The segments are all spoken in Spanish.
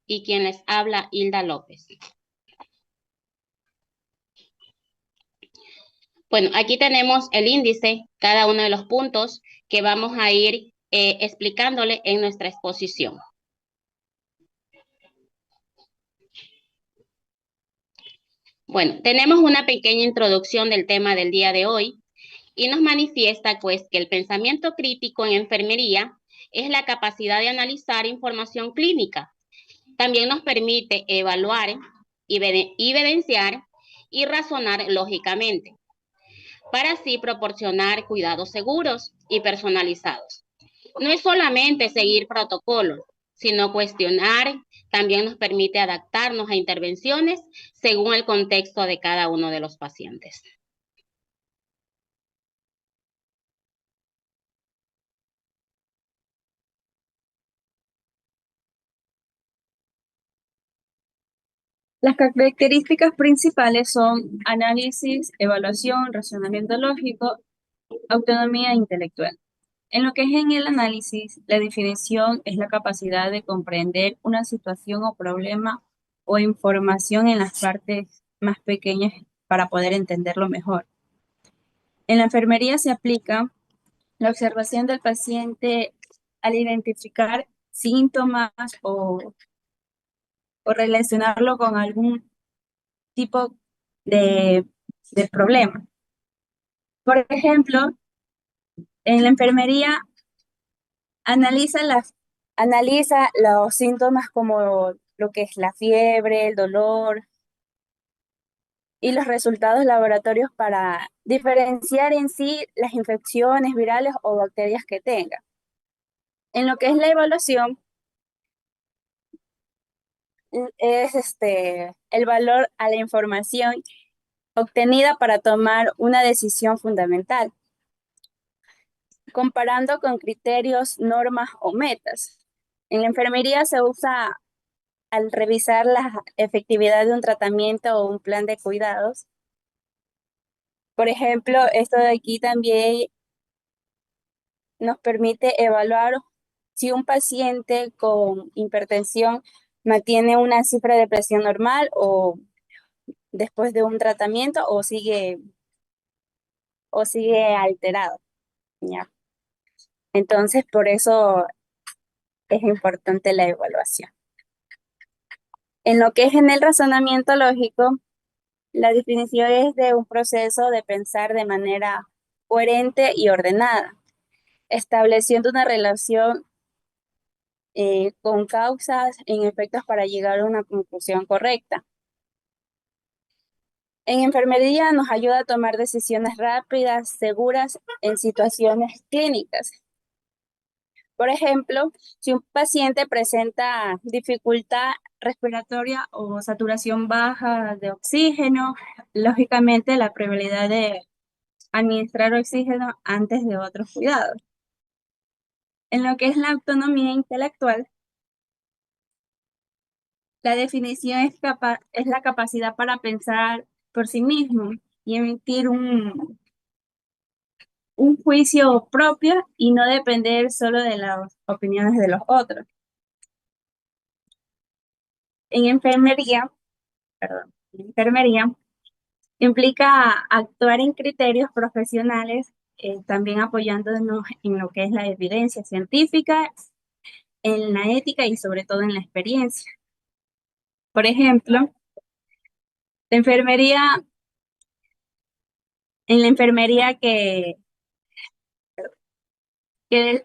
y quien les habla, Hilda López. Bueno, aquí tenemos el índice, cada uno de los puntos que vamos a ir explicándole en nuestra exposición. Bueno, tenemos una pequeña introducción del tema del día de hoy y nos manifiesta pues que el pensamiento crítico en enfermería es la capacidad de analizar información clínica. También nos permite evaluar, evidenciar y razonar lógicamente, para así proporcionar cuidados seguros y personalizados. No es solamente seguir protocolos, sino cuestionar, también nos permite adaptarnos a intervenciones según el contexto de cada uno de los pacientes. Las características principales son análisis, evaluación, razonamiento lógico, autonomía intelectual. En lo que es en el análisis, la definición es la capacidad de comprender una situación o problema o información en las partes más pequeñas para poder entenderlo mejor. En la enfermería se aplica la observación del paciente al identificar síntomas o relacionarlo con algún tipo de, de problema. Por ejemplo, en la enfermería analiza los síntomas como lo que es la fiebre, el dolor y los resultados laboratorios para diferenciar en sí las infecciones virales o bacterias que tenga. En lo que es la evaluación, es el valor a la información obtenida para tomar una decisión fundamental, comparando con criterios, normas o metas. En la enfermería se usa al revisar la efectividad de un tratamiento o un plan de cuidados. Por ejemplo, esto de aquí también nos permite evaluar si un paciente con hipertensión mantiene una cifra de presión normal o después de un tratamiento o sigue alterado, ¿ya? Entonces, por eso es importante la evaluación. En lo que es en el razonamiento lógico, la definición es de un proceso de pensar de manera coherente y ordenada, estableciendo una relación con causas en efectos para llegar a una conclusión correcta. En enfermería nos ayuda a tomar decisiones rápidas, seguras en situaciones clínicas. Por ejemplo, si un paciente presenta dificultad respiratoria o saturación baja de oxígeno, lógicamente la probabilidad de administrar oxígeno antes de otros cuidados. En lo que es la autonomía intelectual, la definición es la capacidad para pensar por sí mismo y emitir un juicio propio y no depender solo de las opiniones de los otros. En enfermería, implica actuar en criterios profesionales, también apoyándonos en lo que es la evidencia científica, en la ética y sobre todo en la experiencia. Por ejemplo, en la enfermería que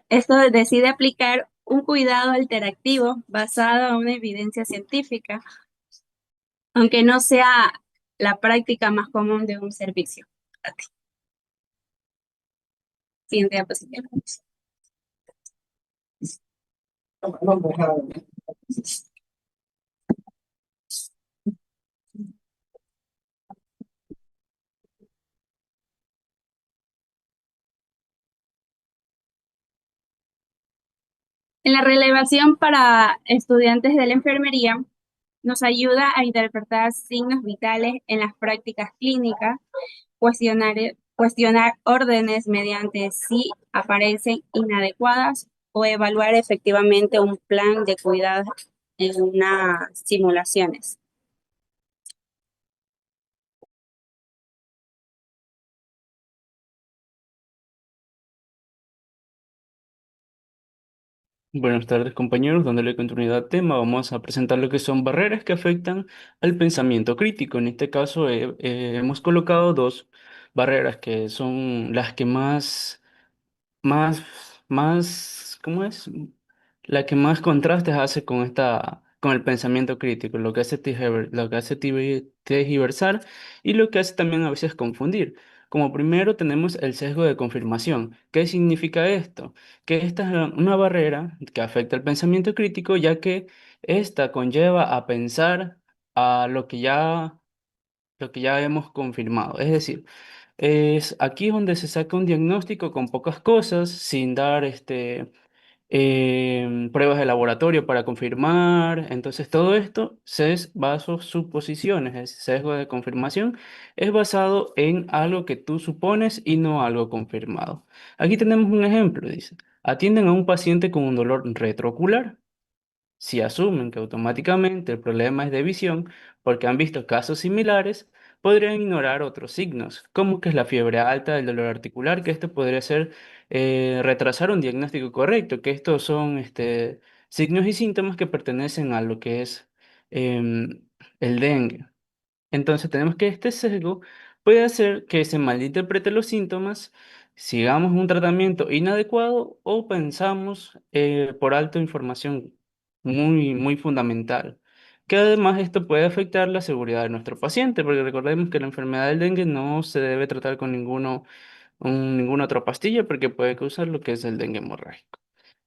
esto decide aplicar un cuidado alternativo basado en una evidencia científica, aunque no sea la práctica más común de un servicio. Siguiente diapositiva. En la relevación para estudiantes de la enfermería, nos ayuda a interpretar signos vitales en las prácticas clínicas, cuestionar órdenes mediante si aparecen inadecuadas o evaluar efectivamente un plan de cuidados en unas simulaciones. Buenas tardes, compañeros. Dándole continuidad al tema, vamos a presentar lo que son barreras que afectan al pensamiento crítico. En este caso, hemos colocado dos barreras que son las que más, ¿cómo es? La que más contrastes hace con el pensamiento crítico, lo que hace tergiversar y lo que hace también a veces confundir. Como primero tenemos el sesgo de confirmación. ¿Qué significa esto? Que esta es una barrera que afecta al pensamiento crítico, ya que esta conlleva a pensar a lo que ya hemos confirmado. Es decir, es aquí donde se saca un diagnóstico con pocas cosas, sin dar pruebas de laboratorio para confirmar. Entonces, todo esto es baso suposiciones, es sesgo de confirmación, es basado en algo que tú supones y no algo confirmado. Aquí tenemos un ejemplo, dice, atienden a un paciente con un dolor retroocular. Si asumen que automáticamente el problema es de visión, porque han visto casos similares, podrían ignorar otros signos, como que es la fiebre alta, el dolor articular, que esto podría ser retrasar un diagnóstico correcto, que estos son signos y síntomas que pertenecen a lo que es el dengue. Entonces tenemos que este sesgo puede hacer que se malinterpreten los síntomas, sigamos un tratamiento inadecuado o pensamos por alto información muy fundamental. Que además esto puede afectar la seguridad de nuestro paciente, porque recordemos que la enfermedad del dengue no se debe tratar con ninguna otra pastilla porque puede causar lo que es el dengue hemorrágico.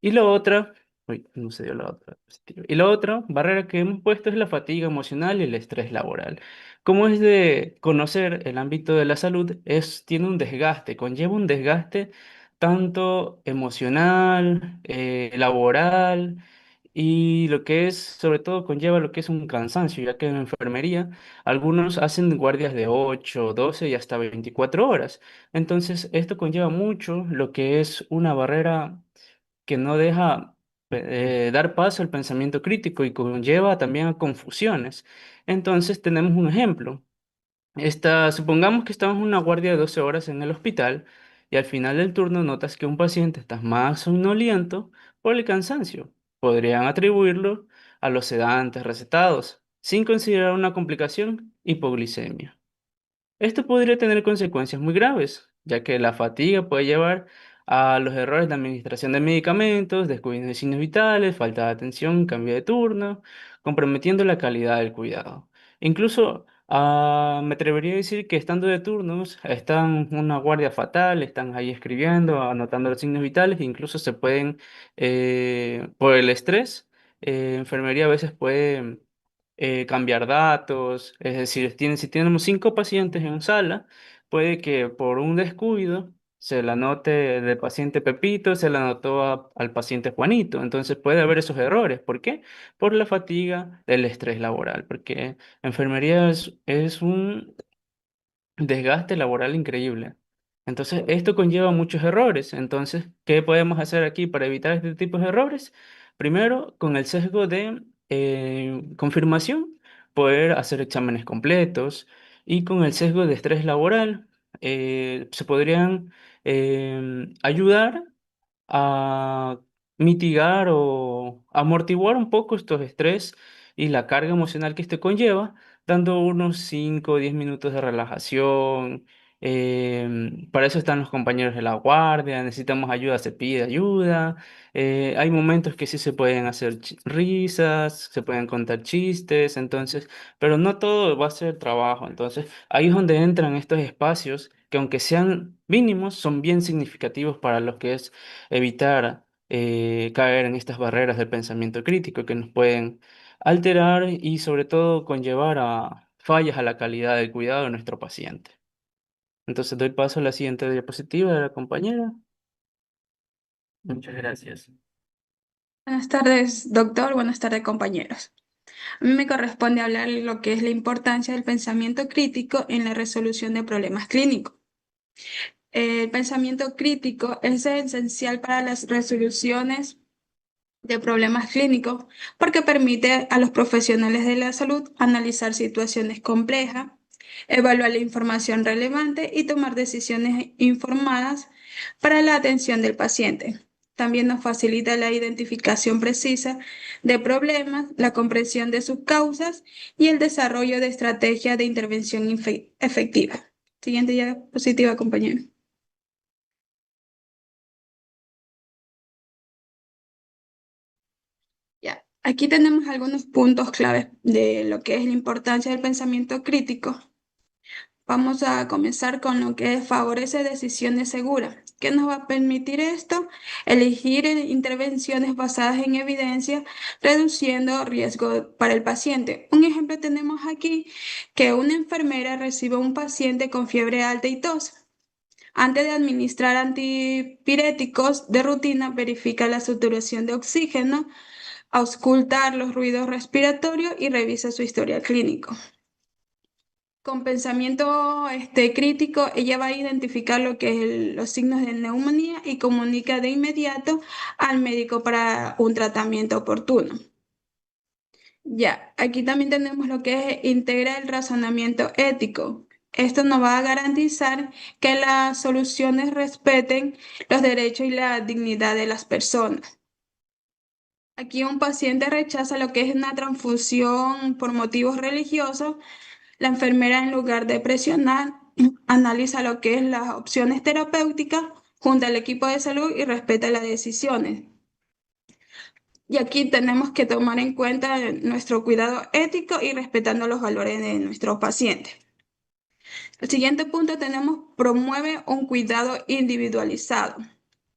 Y la otra, uy, no se dio la otra diapositiva. Y la otra barrera que hemos puesto es la fatiga emocional y el estrés laboral. Como es de conocer el ámbito de la salud, tiene un desgaste, conlleva un desgaste tanto emocional, laboral y lo que es, sobre todo, conlleva lo que es un cansancio, ya que en enfermería algunos hacen guardias de 8, 12 y hasta 24 horas. Entonces, esto conlleva mucho lo que es una barrera que no deja dar paso al pensamiento crítico y conlleva también a confusiones. Entonces tenemos un ejemplo. Supongamos que estamos en una guardia de 12 horas en el hospital y al final del turno notas que un paciente está más somnoliento por el cansancio. Podrían atribuirlo a los sedantes recetados, sin considerar una complicación, hipoglicemia. Esto podría tener consecuencias muy graves, ya que la fatiga puede llevar a los errores de administración de medicamentos, descuidos de signos vitales, falta de atención, cambio de turno, comprometiendo la calidad del cuidado. Incluso me atrevería a decir que estando de turnos, están una guardia fatal, están ahí escribiendo, anotando los signos vitales, e incluso se pueden, por el estrés, enfermería a veces puede cambiar datos, es decir, si tenemos 5 pacientes en sala, puede que por un descuido se la anote del paciente Pepito, se la anotó al paciente Juanito, entonces puede haber esos errores. ¿Por qué? Por la fatiga del estrés laboral, porque enfermería es un desgaste laboral increíble. Entonces, esto conlleva muchos errores. Entonces, ¿qué podemos hacer aquí para evitar este tipo de errores? Primero, con el sesgo de confirmación, poder hacer exámenes completos y con el sesgo de estrés laboral, se podrían ayudar a mitigar o amortiguar un poco estos estrés y la carga emocional que esto conlleva, dando unos 5 o 10 minutos de relajación. Para eso están los compañeros de la guardia, necesitamos ayuda, se pide ayuda. Hay momentos que sí se pueden hacer risas, se pueden contar chistes, entonces, pero no todo va a ser trabajo. Entonces, ahí es donde entran estos espacios que aunque sean mínimos, son bien significativos para lo que es evitar caer en estas barreras del pensamiento crítico que nos pueden alterar y sobre todo conllevar a fallas a la calidad del cuidado de nuestro paciente. Entonces doy paso a la siguiente diapositiva de la compañera. Muchas gracias. Buenas tardes, doctor. Buenas tardes, compañeros. A mí me corresponde hablar lo que es la importancia del pensamiento crítico en la resolución de problemas clínicos. El pensamiento crítico es esencial para las resoluciones de problemas clínicos, porque permite a los profesionales de la salud analizar situaciones complejas, evaluar la información relevante y tomar decisiones informadas para la atención del paciente. También nos facilita la identificación precisa de problemas, la comprensión de sus causas y el desarrollo de estrategias de intervención efectiva. Siguiente diapositiva, compañero. Ya, aquí tenemos algunos puntos claves de lo que es la importancia del pensamiento crítico. Vamos a comenzar con lo que favorece decisiones seguras. ¿Qué nos va a permitir esto? Elegir intervenciones basadas en evidencia, reduciendo riesgo para el paciente. Un ejemplo tenemos aquí que una enfermera recibe a un paciente con fiebre alta y tos. Antes de administrar antipiréticos de rutina, verifica la saturación de oxígeno, auscultar los ruidos respiratorios y revisa su historial clínico. Con pensamiento crítico, ella va a identificar lo que es los signos de neumonía y comunica de inmediato al médico para un tratamiento oportuno. Ya, aquí también tenemos lo que es integra el razonamiento ético. Esto nos va a garantizar que las soluciones respeten los derechos y la dignidad de las personas. Aquí un paciente rechaza lo que es una transfusión por motivos religiosos. La enfermera, en lugar de presionar, analiza lo que es las opciones terapéuticas junto al equipo de salud y respeta las decisiones. Y aquí tenemos que tomar en cuenta nuestro cuidado ético y respetando los valores de nuestros pacientes. El siguiente punto tenemos promueve un cuidado individualizado.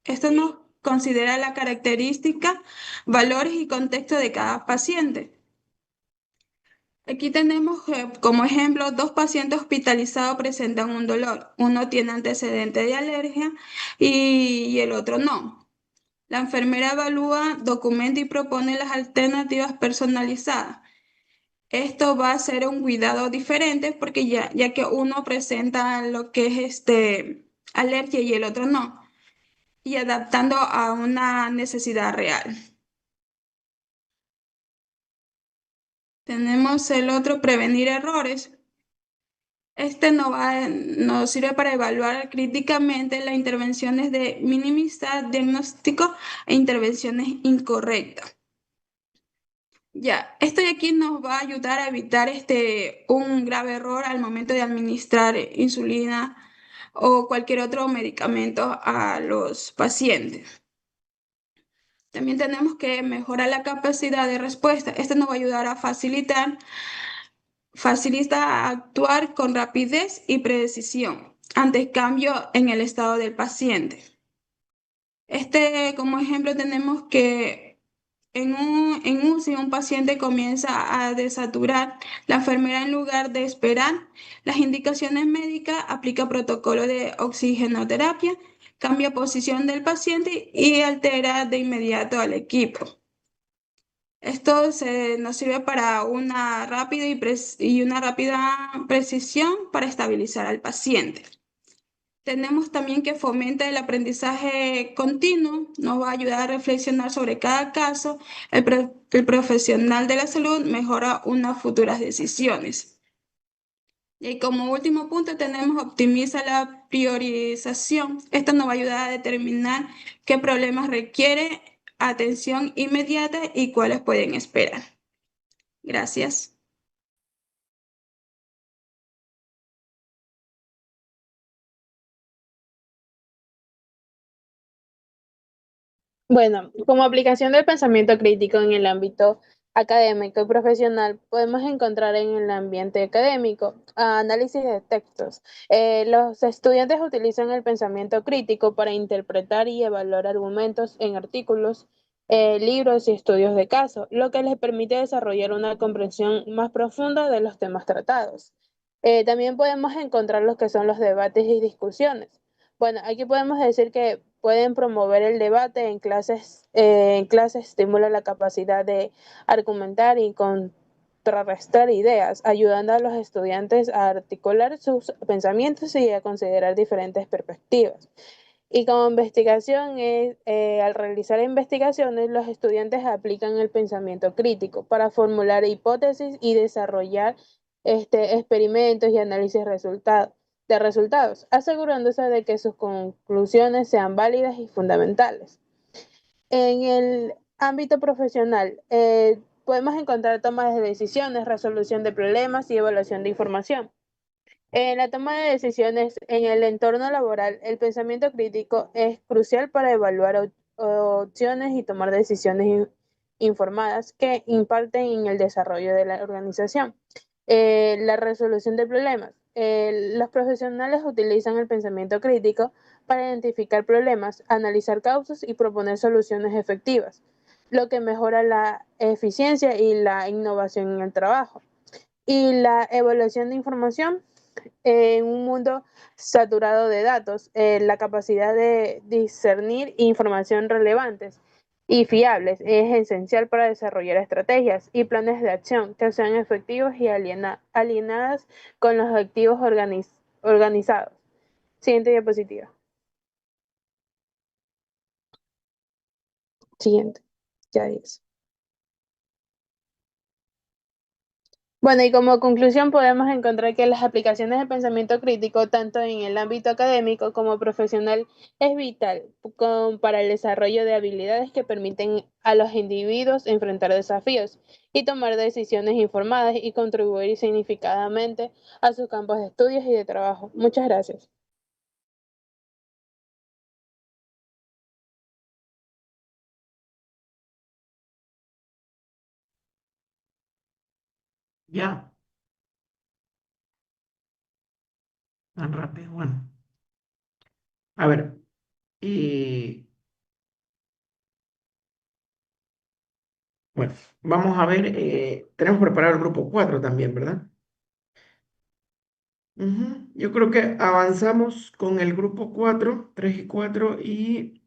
Esto nos considera la característica, valores y contexto de cada paciente. Aquí tenemos como ejemplo, dos pacientes hospitalizados presentan un dolor. Uno tiene antecedente de alergia y el otro no. La enfermera evalúa, documenta y propone las alternativas personalizadas. Esto va a ser un cuidado diferente porque ya que uno presenta lo que es alergia y el otro no, y adaptando a una necesidad real. Tenemos el otro, prevenir errores. Nos sirve para evaluar críticamente las intervenciones de minimizar diagnóstico e intervenciones incorrectas. Ya, esto de aquí nos va a ayudar a evitar un grave error al momento de administrar insulina o cualquier otro medicamento a los pacientes. También tenemos que mejorar la capacidad de respuesta. Esto nos va a ayudar a facilita actuar con rapidez y precisión ante cambio en el estado del paciente. Como ejemplo, tenemos que si un paciente comienza a desaturar, la enfermera, en lugar de esperar las indicaciones médicas, aplica protocolo de oxigenoterapia, cambia posición del paciente y altera de inmediato al equipo. Esto nos sirve para una rápida y una rápida precisión para estabilizar al paciente. Tenemos también que fomenta el aprendizaje continuo, nos va a ayudar a reflexionar sobre cada caso. El profesional de la salud mejora unas futuras decisiones. Y como último punto tenemos optimiza la priorización. Esto nos va a ayudar a determinar qué problemas requiere atención inmediata y cuáles pueden esperar. Gracias. Bueno, como aplicación del pensamiento crítico en el ámbito académico y profesional, podemos encontrar en el ambiente académico análisis de textos. Los estudiantes utilizan el pensamiento crítico para interpretar y evaluar argumentos en artículos, libros y estudios de caso, lo que les permite desarrollar una comprensión más profunda de los temas tratados. También podemos encontrar los que son los debates y discusiones. Bueno, aquí podemos decir que pueden promover el debate en clases estimula la capacidad de argumentar y contrarrestar ideas, ayudando a los estudiantes a articular sus pensamientos y a considerar diferentes perspectivas. Y como investigación al realizar investigaciones, los estudiantes aplican el pensamiento crítico para formular hipótesis y desarrollar experimentos y análisis de resultados, asegurándose de que sus conclusiones sean válidas y fundamentales. En el ámbito profesional, podemos encontrar tomas de decisiones, resolución de problemas y evaluación de información. En la toma de decisiones en el entorno laboral, el pensamiento crítico es crucial para evaluar opciones y tomar decisiones informadas que impacten en el desarrollo de la organización. La resolución de problemas. Los profesionales utilizan el pensamiento crítico para identificar problemas, analizar causas y proponer soluciones efectivas, lo que mejora la eficiencia y la innovación en el trabajo. Y la evaluación de información en un mundo saturado de datos, la capacidad de discernir información relevantes y fiables es esencial para desarrollar estrategias y planes de acción que sean efectivos y alineadas con los objetivos organizados. Siguiente diapositiva. Siguiente. Ya es. Bueno, y como conclusión podemos encontrar que las aplicaciones del pensamiento crítico, tanto en el ámbito académico como profesional, es vital para el desarrollo de habilidades que permiten a los individuos enfrentar desafíos y tomar decisiones informadas y contribuir significativamente a sus campos de estudios y de trabajo. Muchas gracias. Ya, tan rápido. Bueno, a ver, y bueno, vamos a ver, tenemos preparado el grupo 4 también, ¿verdad? Yo creo que avanzamos con el grupo 4, 3 y 4, y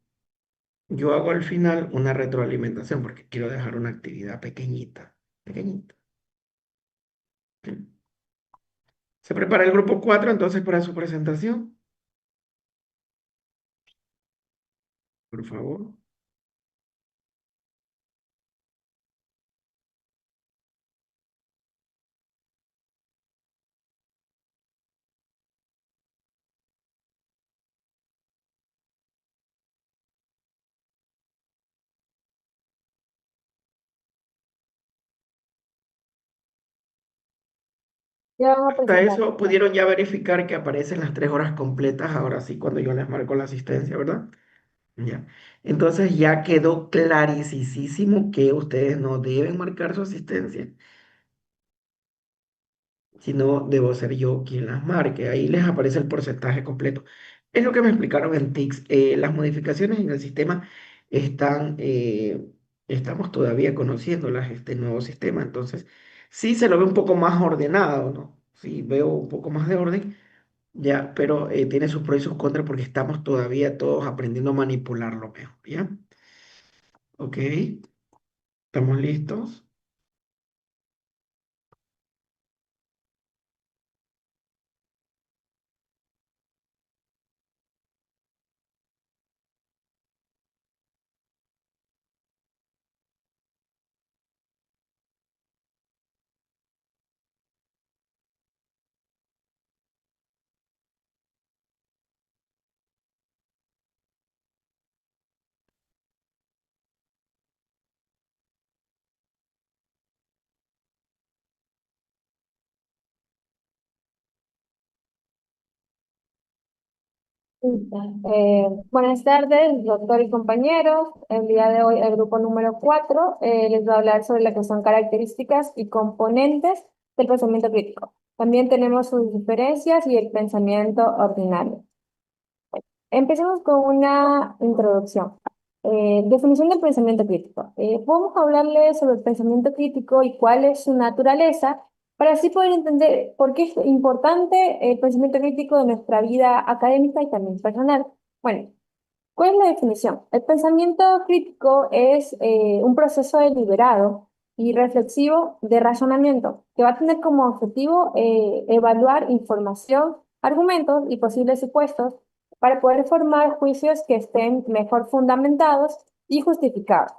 yo hago al final una retroalimentación porque quiero dejar una actividad pequeñita, pequeñita. ¿Sí? Se prepara el grupo 4 entonces para su presentación, por favor. Ya vamos a Hasta presentar. eso pudieron ya verificar que aparecen las 3 horas completas, ahora sí, cuando yo les marco la asistencia, ¿verdad? Ya. Entonces ya quedó clarísimo que ustedes no deben marcar su asistencia, sino debo ser yo quien las marque. Ahí les aparece el porcentaje completo. Es lo que me explicaron en TICS. Las modificaciones en el sistema están, estamos todavía conociéndolas, este nuevo sistema. Entonces, sí se lo ve un poco más ordenado, ¿no? Sí, veo un poco más de orden, ya, pero tiene sus pros y sus contras porque estamos todavía todos aprendiendo a manipularlo mejor, ¿ya? Ok, ¿estamos listos? Buenas tardes, doctor y compañeros. El día de hoy, el grupo número 4 les va a hablar sobre lo que son características y componentes del pensamiento crítico. También tenemos sus diferencias y el pensamiento ordinario. Empecemos con una introducción. Definición del pensamiento crítico. Vamos a hablarles sobre el pensamiento crítico y cuál es su naturaleza, para así poder entender por qué es importante el pensamiento crítico en nuestra vida académica y también personal. Bueno, ¿cuál es la definición? El pensamiento crítico es un proceso deliberado y reflexivo de razonamiento que va a tener como objetivo evaluar información, argumentos y posibles supuestos para poder formar juicios que estén mejor fundamentados y justificados.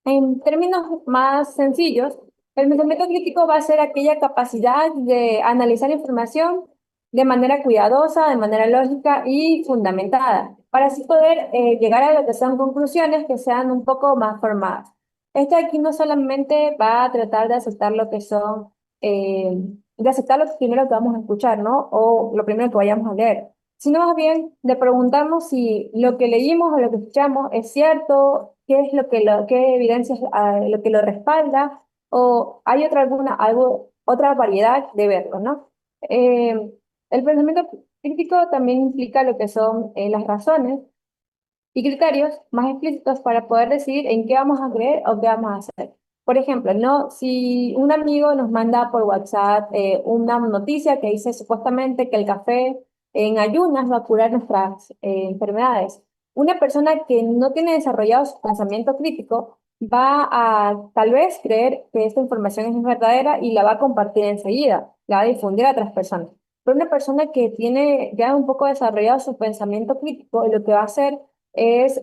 En términos más sencillos, el pensamiento crítico va a ser aquella capacidad de analizar información de manera cuidadosa, de manera lógica y fundamentada, para así poder llegar a lo que sean conclusiones que sean un poco más formadas. Esto aquí no solamente va a tratar de aceptar lo que son, de aceptar lo primero que vamos a escuchar, ¿no? O lo primero que vayamos a leer, sino más bien de preguntarnos si lo que leímos o lo que escuchamos es cierto, qué es qué evidencia es lo que lo respalda, o hay otra variedad de verlo, ¿no? El pensamiento crítico también implica lo que son las razones y criterios más explícitos para poder decidir en qué vamos a creer o qué vamos a hacer. Por ejemplo, ¿no? Si un amigo nos manda por WhatsApp una noticia que dice supuestamente que el café en ayunas va a curar nuestras enfermedades, una persona que no tiene desarrollado su pensamiento crítico va a tal vez creer que esta información es verdadera y la va a compartir enseguida, la va a difundir a otras personas. Pero una persona que tiene ya un poco desarrollado su pensamiento crítico, lo que va a hacer es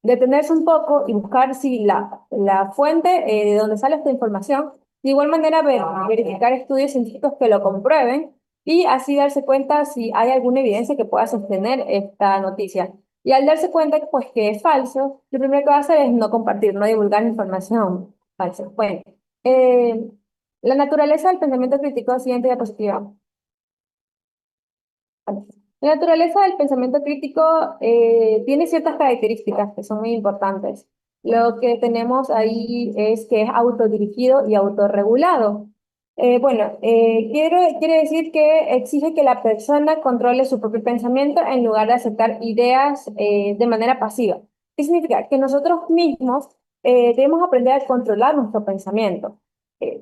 detenerse un poco y buscar si la fuente de donde sale esta información, de igual manera verificar estudios científicos que lo comprueben y así darse cuenta si hay alguna evidencia que pueda sostener esta noticia. Y al darse cuenta pues, que es falso, lo primero que va a hacer es no compartir, no divulgar información falsa. Bueno, eh, la naturaleza del pensamiento crítico, siguiente diapositiva. La naturaleza del pensamiento crítico tiene ciertas características que son muy importantes. Lo que tenemos ahí es que es autodirigido y autorregulado. Quiere decir que exige que la persona controle su propio pensamiento en lugar de aceptar ideas de manera pasiva. ¿Qué significa? Que nosotros mismos debemos aprender a controlar nuestro pensamiento.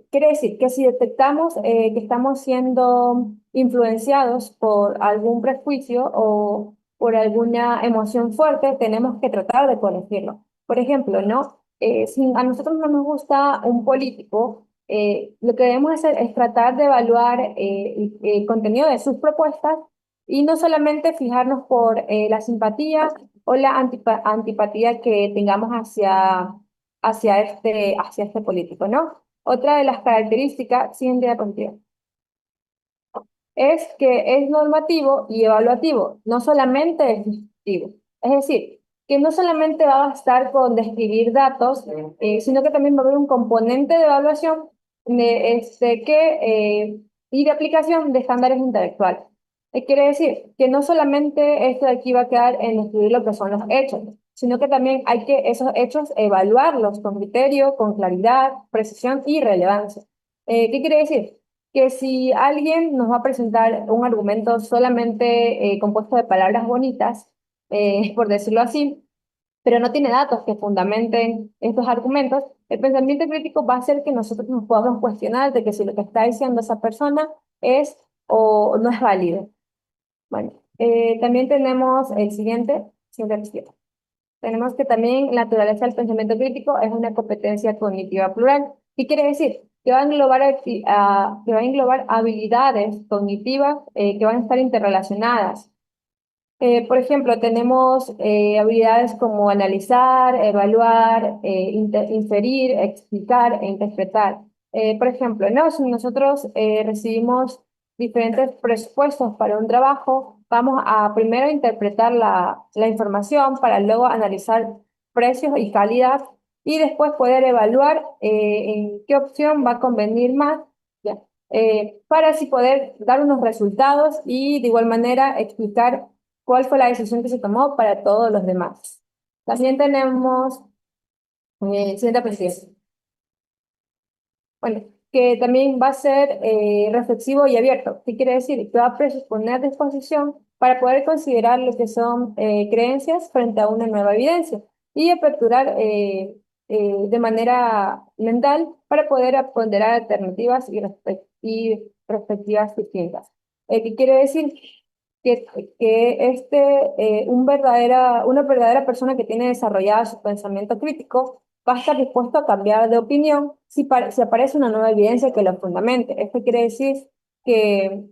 Quiere decir que si detectamos que estamos siendo influenciados por algún prejuicio o por alguna emoción fuerte, tenemos que tratar de corregirlo. Por ejemplo, ¿no? Si a nosotros no nos gusta un político, lo que debemos hacer es tratar de evaluar el contenido de sus propuestas y no solamente fijarnos por la simpatía o la antipatía que tengamos hacia este político, ¿no? Otra de las características, siguiente diapositiva, es que es normativo y evaluativo, no solamente es descriptivo. Es decir, que no solamente va a bastar con describir datos, sino que también va a haber un componente de evaluación y de aplicación de estándares intelectuales. Quiere decir que no solamente esto de aquí va a quedar en escribir lo que son los hechos, sino que también hay que esos hechos evaluarlos con criterio, con claridad, precisión y relevancia. ¿Qué quiere decir? Que si alguien nos va a presentar un argumento solamente compuesto de palabras bonitas, por decirlo así, pero no tiene datos que fundamenten estos argumentos, el pensamiento crítico va a hacer que nosotros nos podamos cuestionar de que si lo que está diciendo esa persona es o no es válido. Bueno, también tenemos el siguiente diapositiva. Tenemos que también la naturaleza del pensamiento crítico es una competencia cognitiva plural. ¿Qué quiere decir? Que va a englobar habilidades cognitivas que van a estar interrelacionadas. Por ejemplo, tenemos habilidades como analizar, evaluar, inferir, explicar e interpretar. Por ejemplo, ¿no? Si nosotros recibimos diferentes presupuestos para un trabajo, vamos a primero interpretar la información para luego analizar precios y calidad y después poder evaluar en qué opción va a convenir más, ¿ya? Para así poder dar unos resultados y de igual manera explicar cuál fue la decisión que se tomó para todos los demás. También tenemos, siguiente presentación. Bueno, que también va a ser reflexivo y abierto. ¿Qué quiere decir? Que va a presuponer disposición para poder considerar lo que son creencias frente a una nueva evidencia y aperturar de manera mental para poder ponderar alternativas y perspectivas distintas. ¿Qué quiere decir? Que, una verdadera persona que tiene desarrollado su pensamiento crítico va a estar dispuesto a cambiar de opinión si aparece una nueva evidencia que lo fundamente. Esto quiere decir que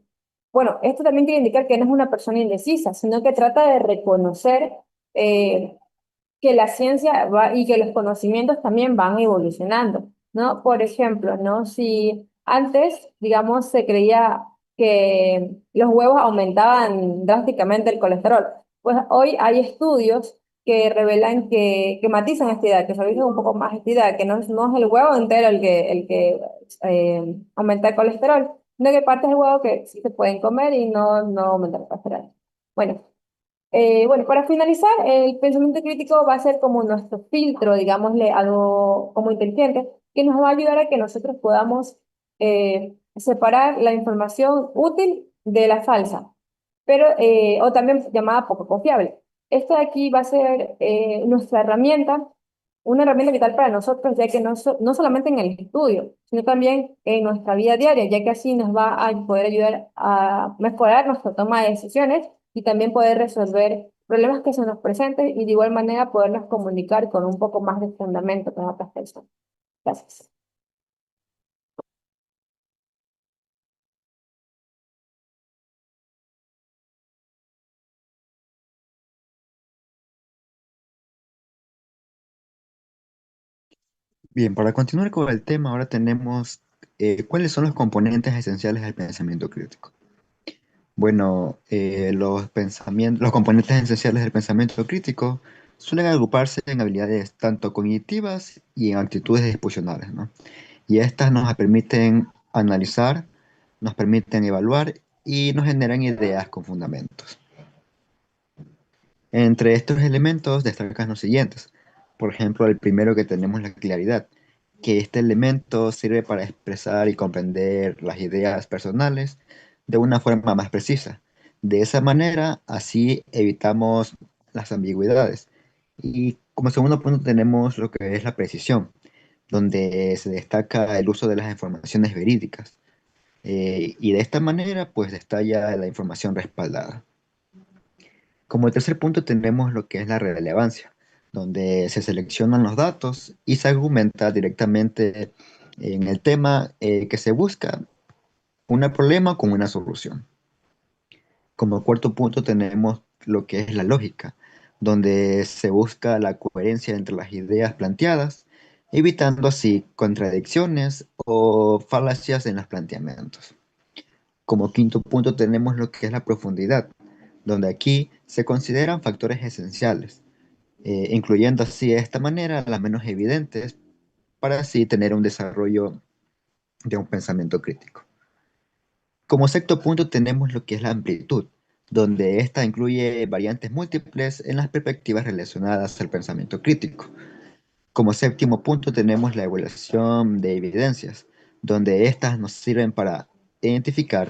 Bueno, esto también quiere indicar que no es una persona indecisa, sino que trata de reconocer eh, que la ciencia va y que los conocimientos también van evolucionando, ¿no? Por ejemplo, ¿no? Si antes, digamos, se creía que los huevos aumentaban drásticamente el colesterol, pues hoy hay estudios que revelan que matizan esta idea, que suavizan un poco más esta idea, que no es el huevo entero el que aumenta el colesterol, sino que partes del huevo que sí se pueden comer y no aumentan el colesterol. Bueno. Bueno, para finalizar, el pensamiento crítico va a ser como nuestro filtro, digámosle, algo como inteligente, que nos va a ayudar a que nosotros podamos separar la información útil de la falsa, pero, o también llamada poco confiable. Esto de aquí va a ser nuestra herramienta, una herramienta vital para nosotros, ya que no solamente en el estudio, sino también en nuestra vida diaria, ya que así nos va a poder ayudar a mejorar nuestra toma de decisiones y también poder resolver problemas que se nos presenten y de igual manera podernos comunicar con un poco más de fundamento con otras personas. Gracias. Bien, para continuar con el tema, ahora tenemos cuáles son los componentes esenciales del pensamiento crítico. Bueno, los componentes esenciales del pensamiento crítico suelen agruparse en habilidades tanto cognitivas y en actitudes disposicionales, ¿no? Y estas nos permiten analizar, nos permiten evaluar y nos generan ideas con fundamentos. Entre estos elementos destacan los siguientes. Por ejemplo, el primero que tenemos la claridad, que este elemento sirve para expresar y comprender las ideas personales de una forma más precisa. De esa manera, así evitamos las ambigüedades. Y como segundo punto tenemos lo que es la precisión, donde se destaca el uso de las informaciones verídicas. Y de esta manera, pues destalla la información respaldada. Como tercer punto tenemos lo que es la relevancia, donde se seleccionan los datos y se argumenta directamente en el tema que se busca un problema con una solución. Como cuarto punto tenemos lo que es la lógica, donde se busca la coherencia entre las ideas planteadas, evitando así contradicciones o falacias en los planteamientos. Como quinto punto tenemos lo que es la profundidad, donde aquí se consideran factores esenciales, incluyendo así de esta manera las menos evidentes para así tener un desarrollo de un pensamiento crítico. Como sexto punto tenemos lo que es la amplitud, donde esta incluye variantes múltiples en las perspectivas relacionadas al pensamiento crítico. Como séptimo punto tenemos la evaluación de evidencias, donde estas nos sirven para identificar,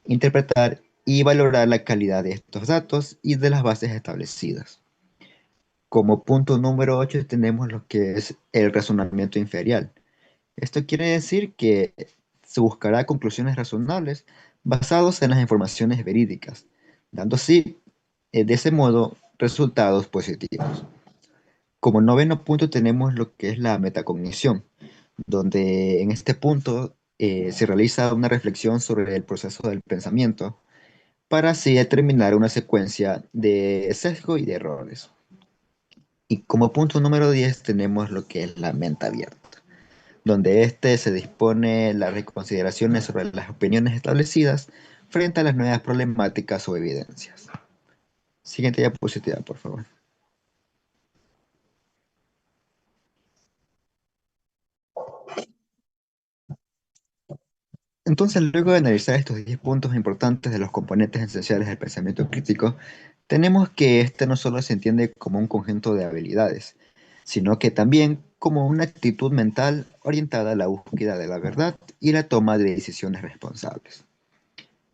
interpretar y valorar la calidad de estos datos y de las bases establecidas. Como punto número 8 tenemos lo que es el razonamiento inferencial. Esto quiere decir que se buscará conclusiones razonables basadas en las informaciones verídicas, dando así, de ese modo, resultados positivos. Como noveno punto tenemos lo que es la metacognición, donde en este punto se realiza una reflexión sobre el proceso del pensamiento para así determinar una secuencia de sesgo y de errores. Y como punto número 10 tenemos lo que es la mente abierta, donde se dispone las reconsideraciones sobre las opiniones establecidas frente a las nuevas problemáticas o evidencias. Siguiente diapositiva, por favor. Entonces, luego de analizar estos 10 puntos importantes de los componentes esenciales del pensamiento crítico, tenemos que este no solo se entiende como un conjunto de habilidades, sino que también como una actitud mental orientada a la búsqueda de la verdad y la toma de decisiones responsables.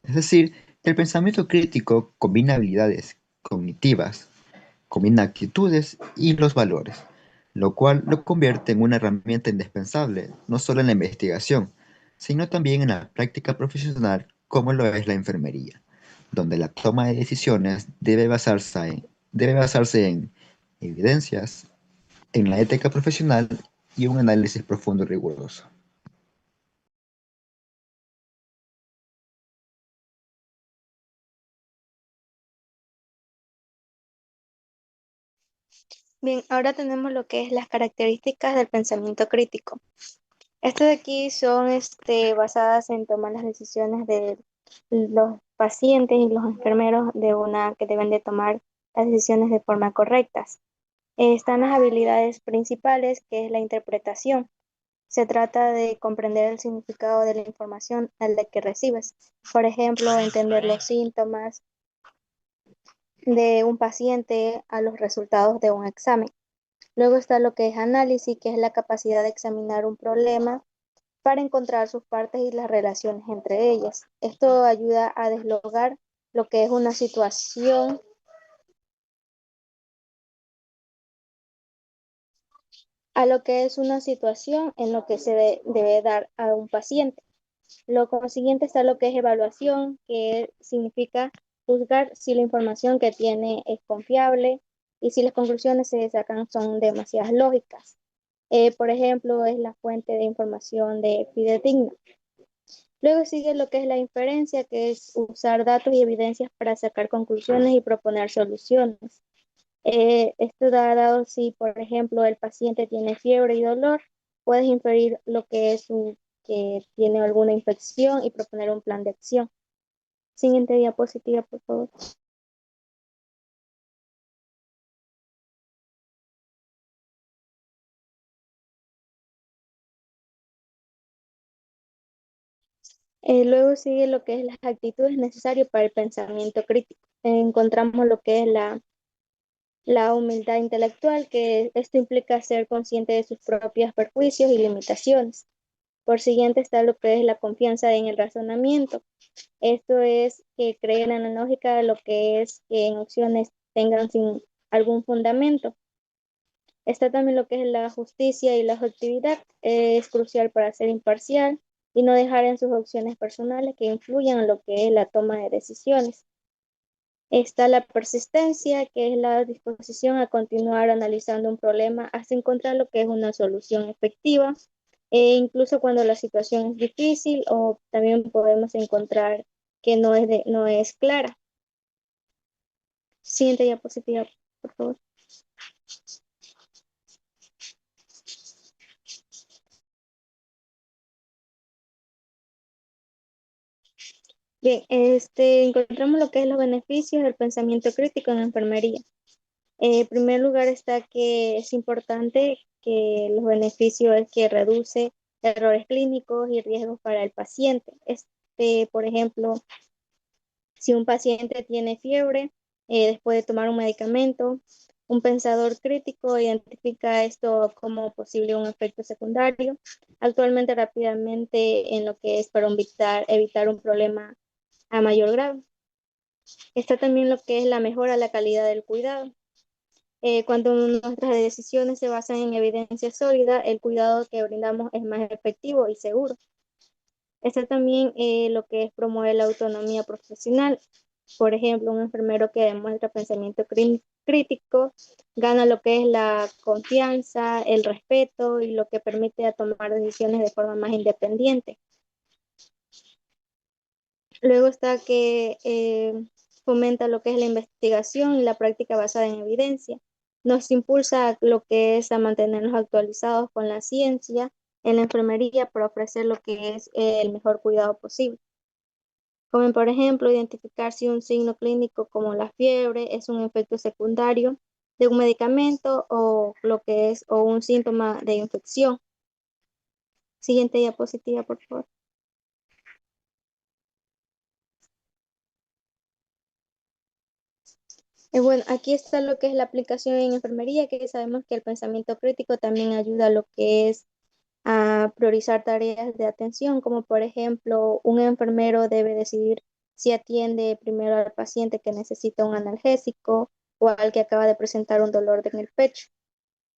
Es decir, el pensamiento crítico combina habilidades cognitivas, combina actitudes y los valores, lo cual lo convierte en una herramienta indispensable, no solo en la investigación, sino también en la práctica profesional como lo es la enfermería, donde la toma de decisiones debe basarse en evidencias, en la ética profesional y un análisis profundo y riguroso. Bien, ahora tenemos lo que es las características del pensamiento crítico. Estas de aquí son basadas en tomar las decisiones de los pacientes y los enfermeros que deben de tomar las decisiones de forma correcta. Están las habilidades principales, que es la interpretación. Se trata de comprender el significado de la información al de que recibes. Por ejemplo, entender los síntomas de un paciente a los resultados de un examen. Luego está lo que es análisis, que es la capacidad de examinar un problema para encontrar sus partes y las relaciones entre ellas. Esto ayuda a deslogar lo que es una situación, a lo que es una situación en lo que se debe dar a un paciente. Lo consiguiente está lo que es evaluación, que significa juzgar si la información que tiene es confiable y si las conclusiones se sacan son demasiadas lógicas. Por ejemplo, es la fuente de información de fidedigna. Luego sigue lo que es la inferencia, que es usar datos y evidencias para sacar conclusiones y proponer soluciones. Esto dado si, por ejemplo, el paciente tiene fiebre y dolor, puedes inferir lo que es que tiene alguna infección y proponer un plan de acción. Siguiente diapositiva, por favor. Luego sigue lo que es las actitudes necesarias para el pensamiento crítico. Encontramos lo que es la humildad intelectual, que esto implica ser consciente de sus propios perjuicios y limitaciones. Por siguiente está lo que es la confianza en el razonamiento. Esto es que creer en la lógica de lo que es que en opciones tengan sin algún fundamento. Está también lo que es la justicia y la objetividad. Es crucial para ser imparcial y no dejar en sus opciones personales que influyan en lo que es la toma de decisiones. Está la persistencia, que es la disposición a continuar analizando un problema hasta encontrar lo que es una solución efectiva, incluso cuando la situación es difícil o también podemos encontrar que no es clara. Siguiente diapositiva, por favor. Bien, encontramos lo que es los beneficios del pensamiento crítico en la enfermería. En primer lugar está que es importante que los beneficios es que reduce errores clínicos y riesgos para el paciente. Por ejemplo, si un paciente tiene fiebre después de tomar un medicamento, un pensador crítico identifica esto como posible un efecto secundario, actualmente rápidamente en lo que es para evitar un problema a mayor grado. Está también lo que es la mejora de la calidad del cuidado. Cuando nuestras decisiones se basan en evidencia sólida, el cuidado que brindamos es más efectivo y seguro. Está también lo que es promover la autonomía profesional. Por ejemplo, un enfermero que demuestra pensamiento crítico gana lo que es la confianza, el respeto y lo que permite a tomar decisiones de forma más independiente. Luego está que fomenta lo que es la investigación y la práctica basada en evidencia. Nos impulsa lo que es a mantenernos actualizados con la ciencia en la enfermería para ofrecer lo que es el mejor cuidado posible. Como por ejemplo, identificar si un signo clínico como la fiebre es un efecto secundario de un medicamento o lo que es o un síntoma de infección. Siguiente diapositiva, por favor. Bueno, aquí está lo que es la aplicación en enfermería, que sabemos que el pensamiento crítico también ayuda a lo que es a priorizar tareas de atención, como por ejemplo, un enfermero debe decidir si atiende primero al paciente que necesita un analgésico o al que acaba de presentar un dolor en el pecho.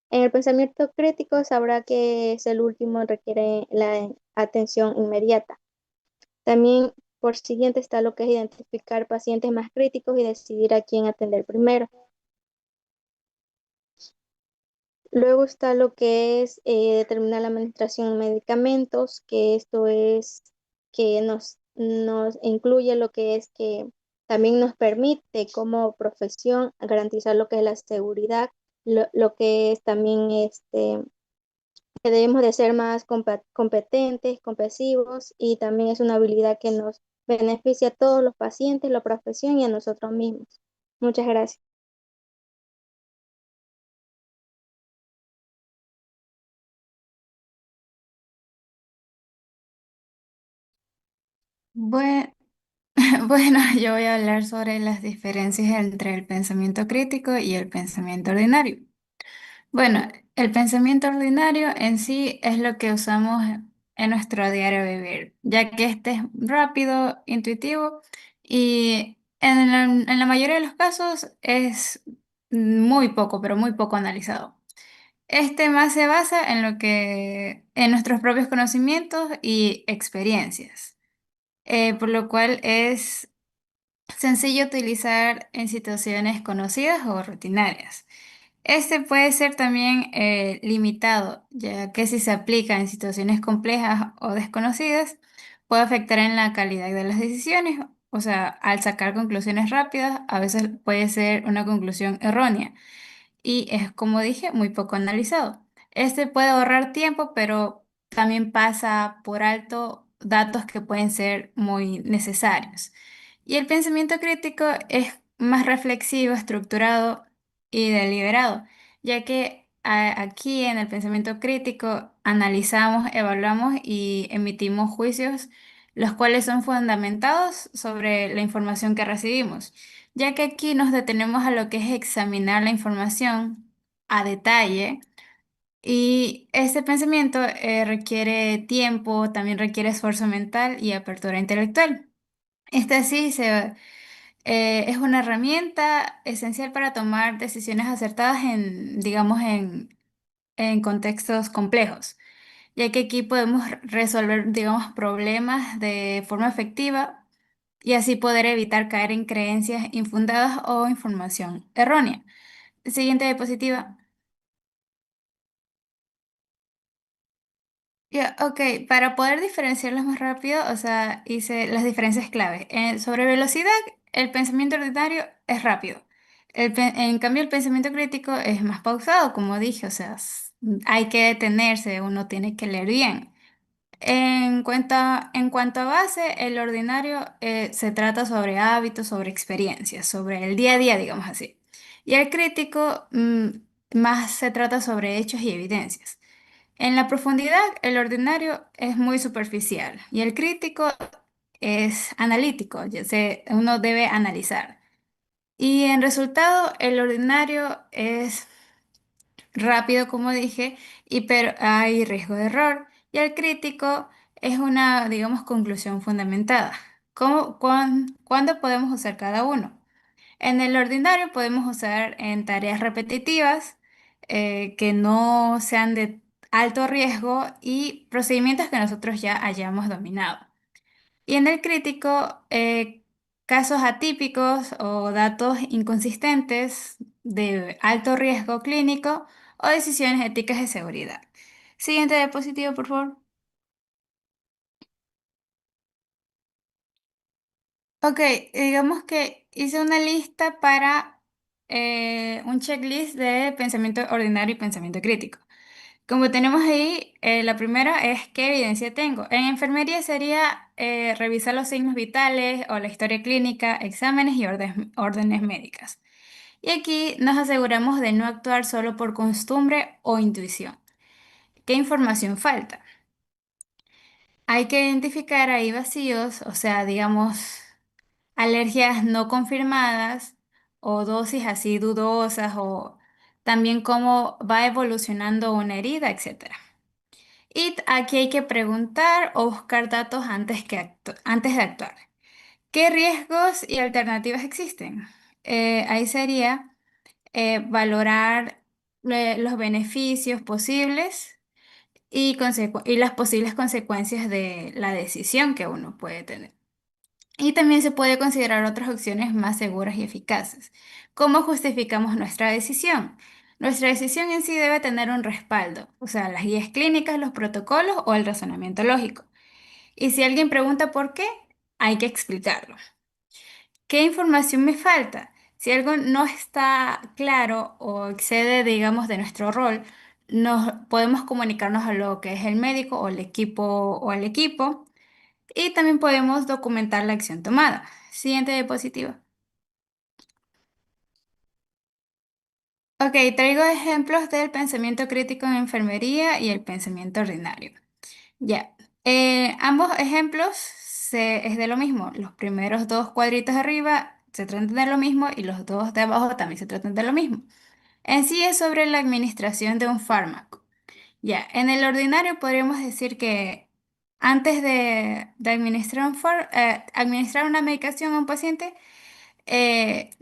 En el pensamiento crítico sabrá que es el último, requiere la atención inmediata. También por siguiente está lo que es identificar pacientes más críticos y decidir a quién atender primero. Luego está lo que es determinar la administración de medicamentos, que esto es que nos incluye lo que es que también nos permite como profesión garantizar lo que es la seguridad lo que es también que debemos de ser más competentes, compasivos y también es una habilidad que nos beneficia a todos los pacientes, la profesión y a nosotros mismos. Muchas gracias. Bue- Bueno, yo voy a hablar sobre las diferencias entre el pensamiento crítico y el pensamiento ordinario. Bueno, el pensamiento ordinario en sí es lo que usamos en nuestro diario vivir, ya que este es rápido, intuitivo y en la mayoría de los casos es muy poco, pero muy poco analizado. Este más se basa en en nuestros propios conocimientos y experiencias, por lo cual es sencillo utilizar en situaciones conocidas o rutinarias. Este puede ser también limitado, ya que si se aplica en situaciones complejas o desconocidas, puede afectar en la calidad de las decisiones. O sea, al sacar conclusiones rápidas, a veces puede ser una conclusión errónea y es, como dije, muy poco analizado. Este puede ahorrar tiempo, pero también pasa por alto datos que pueden ser muy necesarios. Y el pensamiento crítico es más reflexivo, estructurado y deliberado, ya que aquí en el pensamiento crítico analizamos, evaluamos y emitimos juicios, los cuales son fundamentados sobre la información que recibimos, ya que aquí nos detenemos a lo que es examinar la información a detalle. Y este pensamiento requiere tiempo, también requiere esfuerzo mental y apertura intelectual. Esta sí es una herramienta esencial para tomar decisiones acertadas digamos, en contextos complejos, ya que aquí podemos resolver, digamos, problemas de forma efectiva y así poder evitar caer en creencias infundadas o información errónea. Siguiente diapositiva. Ya, ok, para poder diferenciarlos más rápido, o sea, hice las diferencias clave. Sobre velocidad, el pensamiento ordinario es rápido. En cambio, el pensamiento crítico es más pausado, como dije, o sea, hay que detenerse, uno tiene que leer bien. En cuanto a base, el ordinario se trata sobre hábitos, sobre experiencias, sobre el día a día, digamos así. Y el crítico más se trata sobre hechos y evidencias. En la profundidad, el ordinario es muy superficial y el crítico es analítico, uno debe analizar. Y en resultado, el ordinario es rápido, como dije, pero hay riesgo de error. Y el crítico es una, digamos, conclusión fundamentada. ¿Cuándo podemos usar cada uno? En el ordinario podemos usar en tareas repetitivas que no sean de alto riesgo y procedimientos que nosotros ya hayamos dominado. Y en el crítico, casos atípicos o datos inconsistentes de alto riesgo clínico o decisiones éticas de seguridad. Siguiente diapositiva, por favor. Ok, digamos que hice una lista para un checklist de pensamiento ordinario y pensamiento crítico. Como tenemos ahí, la primera es qué evidencia tengo. En enfermería sería revisar los signos vitales o la historia clínica, exámenes y órdenes médicas. Y aquí nos aseguramos de no actuar solo por costumbre o intuición. ¿Qué información falta? Hay que identificar ahí vacíos, o sea, digamos, alergias no confirmadas o dosis así dudosas o también cómo va evolucionando una herida, etcétera. Y aquí hay que preguntar o buscar datos antes de actuar. ¿Qué riesgos y alternativas existen? Ahí sería valorar los beneficios posibles y las posibles consecuencias de la decisión que uno puede tener. Y también se puede considerar otras opciones más seguras y eficaces. ¿Cómo justificamos nuestra decisión? Nuestra decisión en sí debe tener un respaldo, o sea, las guías clínicas, los protocolos o el razonamiento lógico. Y si alguien pregunta por qué, hay que explicarlo. ¿Qué información me falta? Si algo no está claro o excede, digamos, de nuestro rol, nos podemos comunicarnos a lo que es el médico o el equipo o al equipo y también podemos documentar la acción tomada. Siguiente diapositiva. Ok, traigo ejemplos del pensamiento crítico en enfermería y el pensamiento ordinario. Ya, ambos ejemplos es de lo mismo. Los primeros dos cuadritos de arriba se tratan de lo mismo y los dos de abajo también se tratan de lo mismo. En sí es sobre la administración de un fármaco. Ya, en el ordinario podríamos decir que antes de administrar, administrar una medicación a un paciente,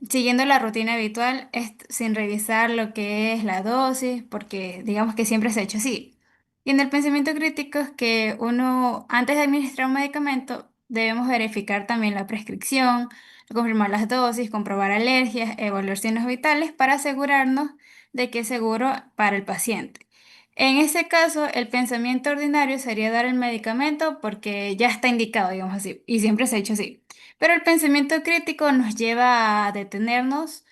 siguiendo la rutina habitual, sin revisar lo que es la dosis, porque digamos que siempre se ha hecho así. Y en el pensamiento crítico es que uno, antes de administrar un medicamento, debemos verificar también la prescripción, confirmar las dosis, comprobar alergias, evaluar signos vitales para asegurarnos de que es seguro para el paciente. En ese caso, el pensamiento ordinario sería dar el medicamento porque ya está indicado, digamos así, y siempre se ha hecho así. Pero el pensamiento crítico nos lleva a detenernos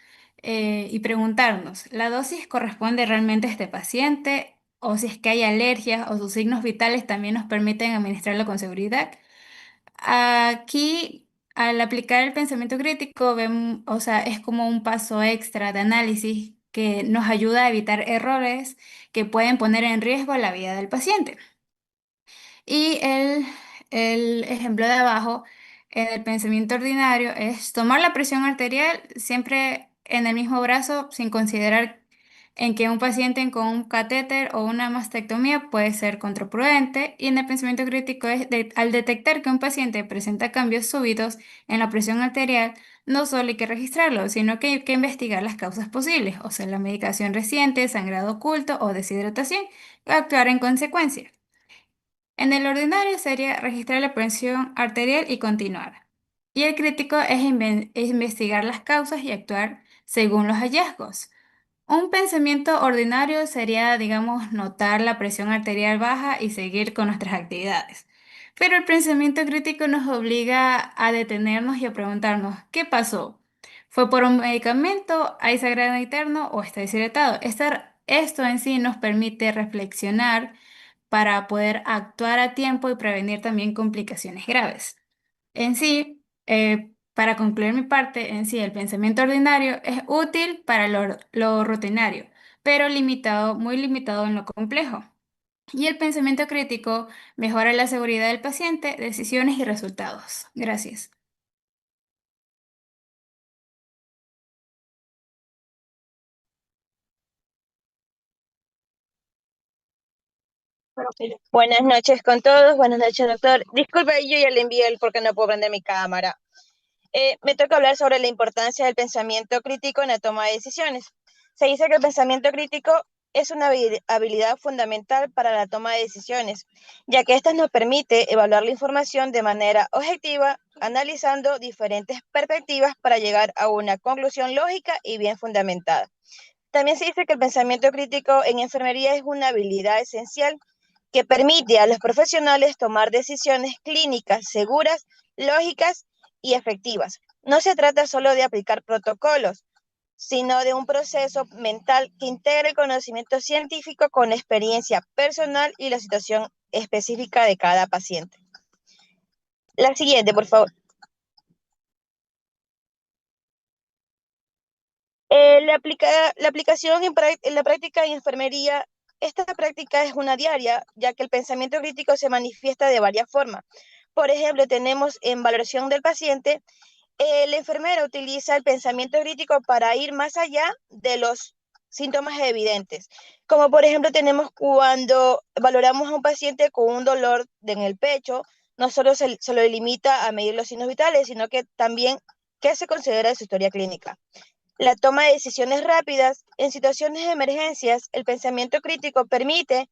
y preguntarnos, ¿la dosis corresponde realmente a este paciente? O si es que hay alergias o sus signos vitales también nos permiten administrarlo con seguridad. Aquí, al aplicar el pensamiento crítico, o sea, es como un paso extra de análisis que nos ayuda a evitar errores que pueden poner en riesgo la vida del paciente. Y el ejemplo de abajo, en el pensamiento ordinario, es tomar la presión arterial siempre en el mismo brazo sin considerar en que un paciente con un catéter o una mastectomía puede ser contraproducente. Y en el pensamiento crítico es al detectar que un paciente presenta cambios súbitos en la presión arterial, no solo hay que registrarlo, sino que hay que investigar las causas posibles, o sea, la medicación reciente, sangrado oculto o deshidratación, y actuar en consecuencia. En el ordinario sería registrar la presión arterial y continuar. Y el crítico es investigar las causas y actuar según los hallazgos. Un pensamiento ordinario sería, digamos, notar la presión arterial baja y seguir con nuestras actividades. Pero el pensamiento crítico nos obliga a detenernos y a preguntarnos, ¿qué pasó? ¿Fue por un medicamento? ¿Hay sangrado interno o está deshidratado? Esto en sí nos permite reflexionar para poder actuar a tiempo y prevenir también complicaciones graves. En sí, para concluir mi parte, en sí, el pensamiento ordinario es útil para lo rutinario, pero limitado, muy limitado en lo complejo. Y el pensamiento crítico mejora la seguridad del paciente, decisiones y resultados. Gracias. Buenas noches con todos, buenas noches doctor. Disculpe, yo ya le envié el porque no puedo prender mi cámara. Me toca hablar sobre la importancia del pensamiento crítico en la toma de decisiones. Se dice que el pensamiento crítico es una habilidad fundamental para la toma de decisiones, ya que ésta nos permite evaluar la información de manera objetiva, analizando diferentes perspectivas para llegar a una conclusión lógica y bien fundamentada. También se dice que el pensamiento crítico en enfermería es una habilidad esencial que permite a los profesionales tomar decisiones clínicas seguras, lógicas y efectivas. No se trata solo de aplicar protocolos, sino de un proceso mental que integra el conocimiento científico con la experiencia personal y la situación específica de cada paciente. La siguiente, por favor. La aplicación en la práctica de enfermería, esta práctica es una diaria, ya que el pensamiento crítico se manifiesta de varias formas. Por ejemplo, tenemos en valoración del paciente, el enfermero utiliza el pensamiento crítico para ir más allá de los síntomas evidentes. Como por ejemplo tenemos cuando valoramos a un paciente con un dolor en el pecho, no solo se lo limita a medir los signos vitales, sino que también qué se considera de su historia clínica. La toma de decisiones rápidas en situaciones de emergencias, el pensamiento crítico permite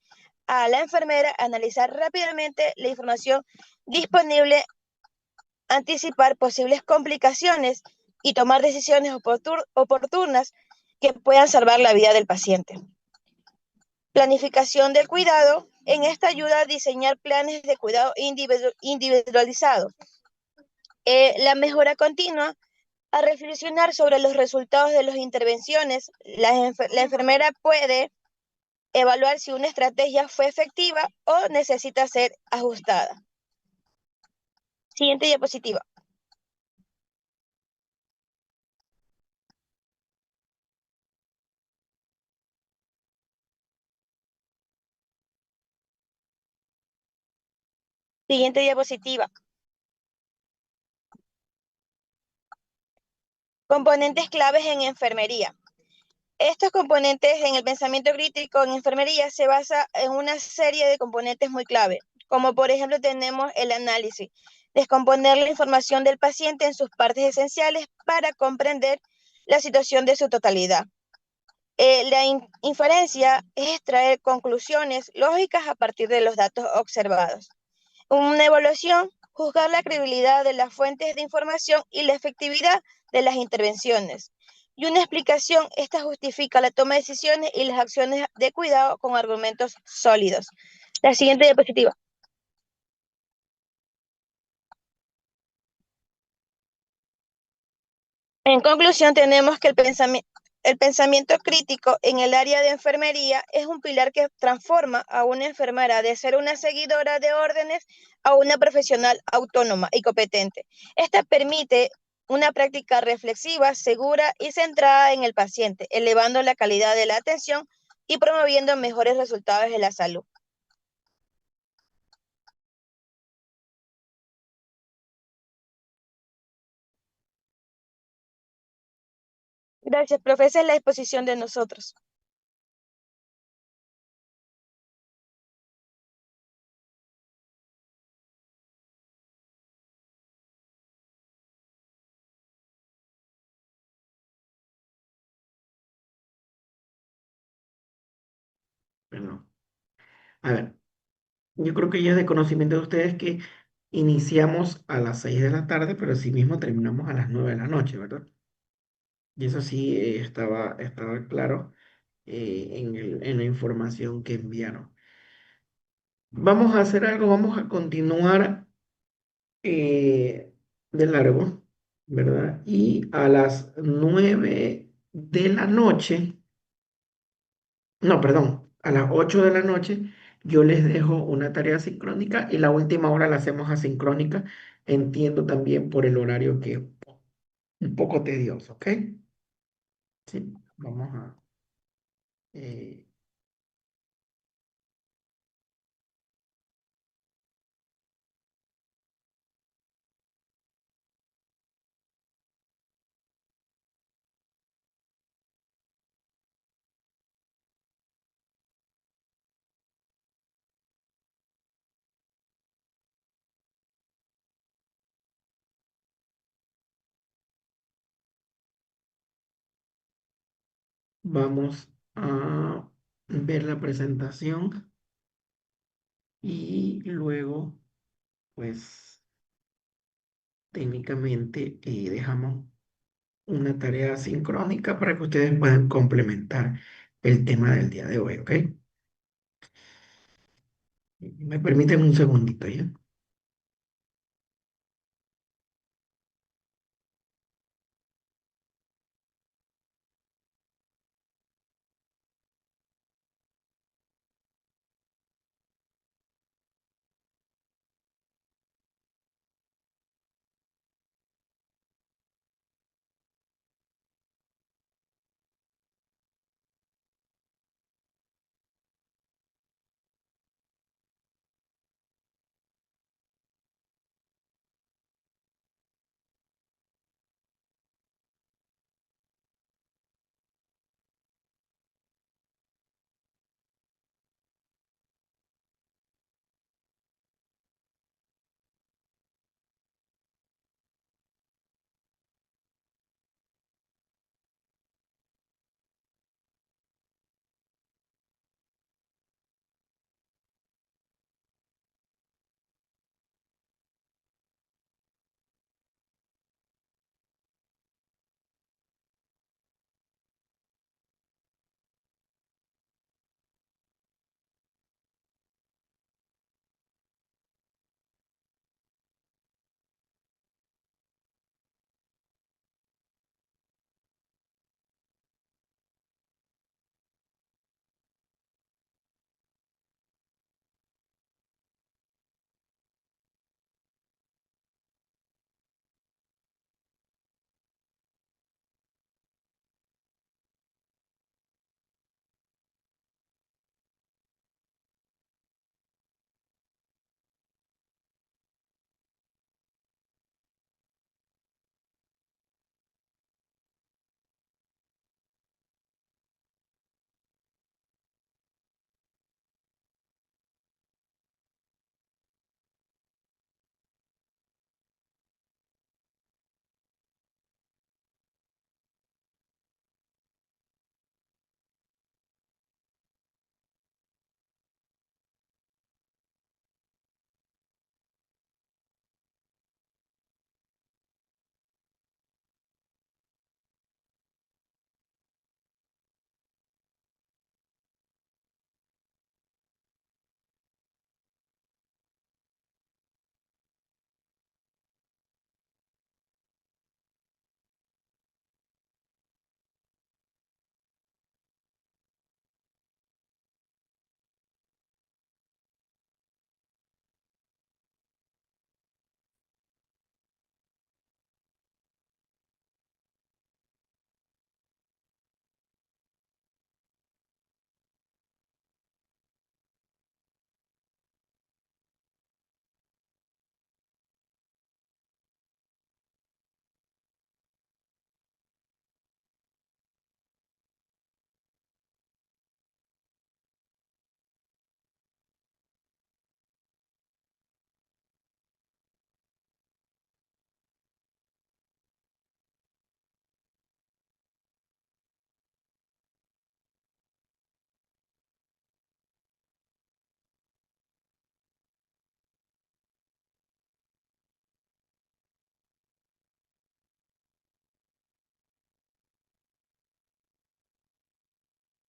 a la enfermera analizar rápidamente la información disponible, anticipar posibles complicaciones y tomar decisiones oportunas que puedan salvar la vida del paciente. Planificación del cuidado. En esta ayuda a diseñar planes de cuidado individualizados. La mejora continua A reflexionar sobre los resultados de las intervenciones, la enfermera puede evaluar si una estrategia fue efectiva o necesita ser ajustada. Siguiente diapositiva. Siguiente diapositiva. Componentes claves en enfermería. Estos componentes en el pensamiento crítico en enfermería se basa en una serie de componentes muy clave, como por ejemplo tenemos el análisis, descomponer la información del paciente en sus partes esenciales para comprender la situación de su totalidad. La inferencia es extraer conclusiones lógicas a partir de los datos observados. Una evaluación, juzgar la credibilidad de las fuentes de información y la efectividad de las intervenciones. Y una explicación, esta justifica la toma de decisiones y las acciones de cuidado con argumentos sólidos. La siguiente diapositiva. En conclusión, tenemos que el pensamiento crítico en el área de enfermería es un pilar que transforma a una enfermera de ser una seguidora de órdenes a una profesional autónoma y competente. Esta permite una práctica reflexiva, segura y centrada en el paciente, elevando la calidad de la atención y promoviendo mejores resultados de la salud. Gracias, profe. Esa es la exposición de nosotros. Perdón. A ver, yo creo que ya es de conocimiento de ustedes que iniciamos a las 6 de la tarde, pero sí mismo terminamos a las 9 de la noche, ¿verdad? Y eso sí estaba claro en la información que enviaron. Vamos a hacer algo, vamos a continuar de largo, ¿verdad? Y a las 9 de la noche, no, perdón, a las 8 de la noche, yo les dejo una tarea sincrónica y la última hora la hacemos asincrónica. Entiendo también por el horario que es un poco tedioso, ¿ok? Sí, vamos a... eh, vamos a ver la presentación y luego, pues, técnicamente dejamos una tarea sincrónica para que ustedes puedan complementar el tema del día de hoy, ¿ok? Me permiten un segundito, ¿ya?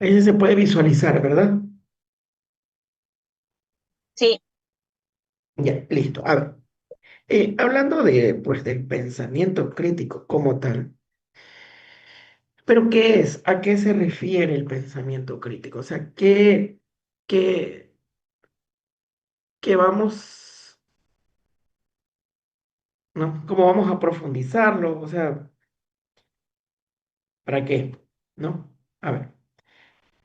Ahí se puede visualizar, ¿verdad? Sí, Ya, listo. A ver, hablando pues, del pensamiento crítico como tal, pero ¿qué es? ¿A qué se refiere el pensamiento crítico? O sea, qué, qué vamos, ¿no? ¿Cómo vamos a profundizarlo? O sea, ¿para qué? ¿No? A ver,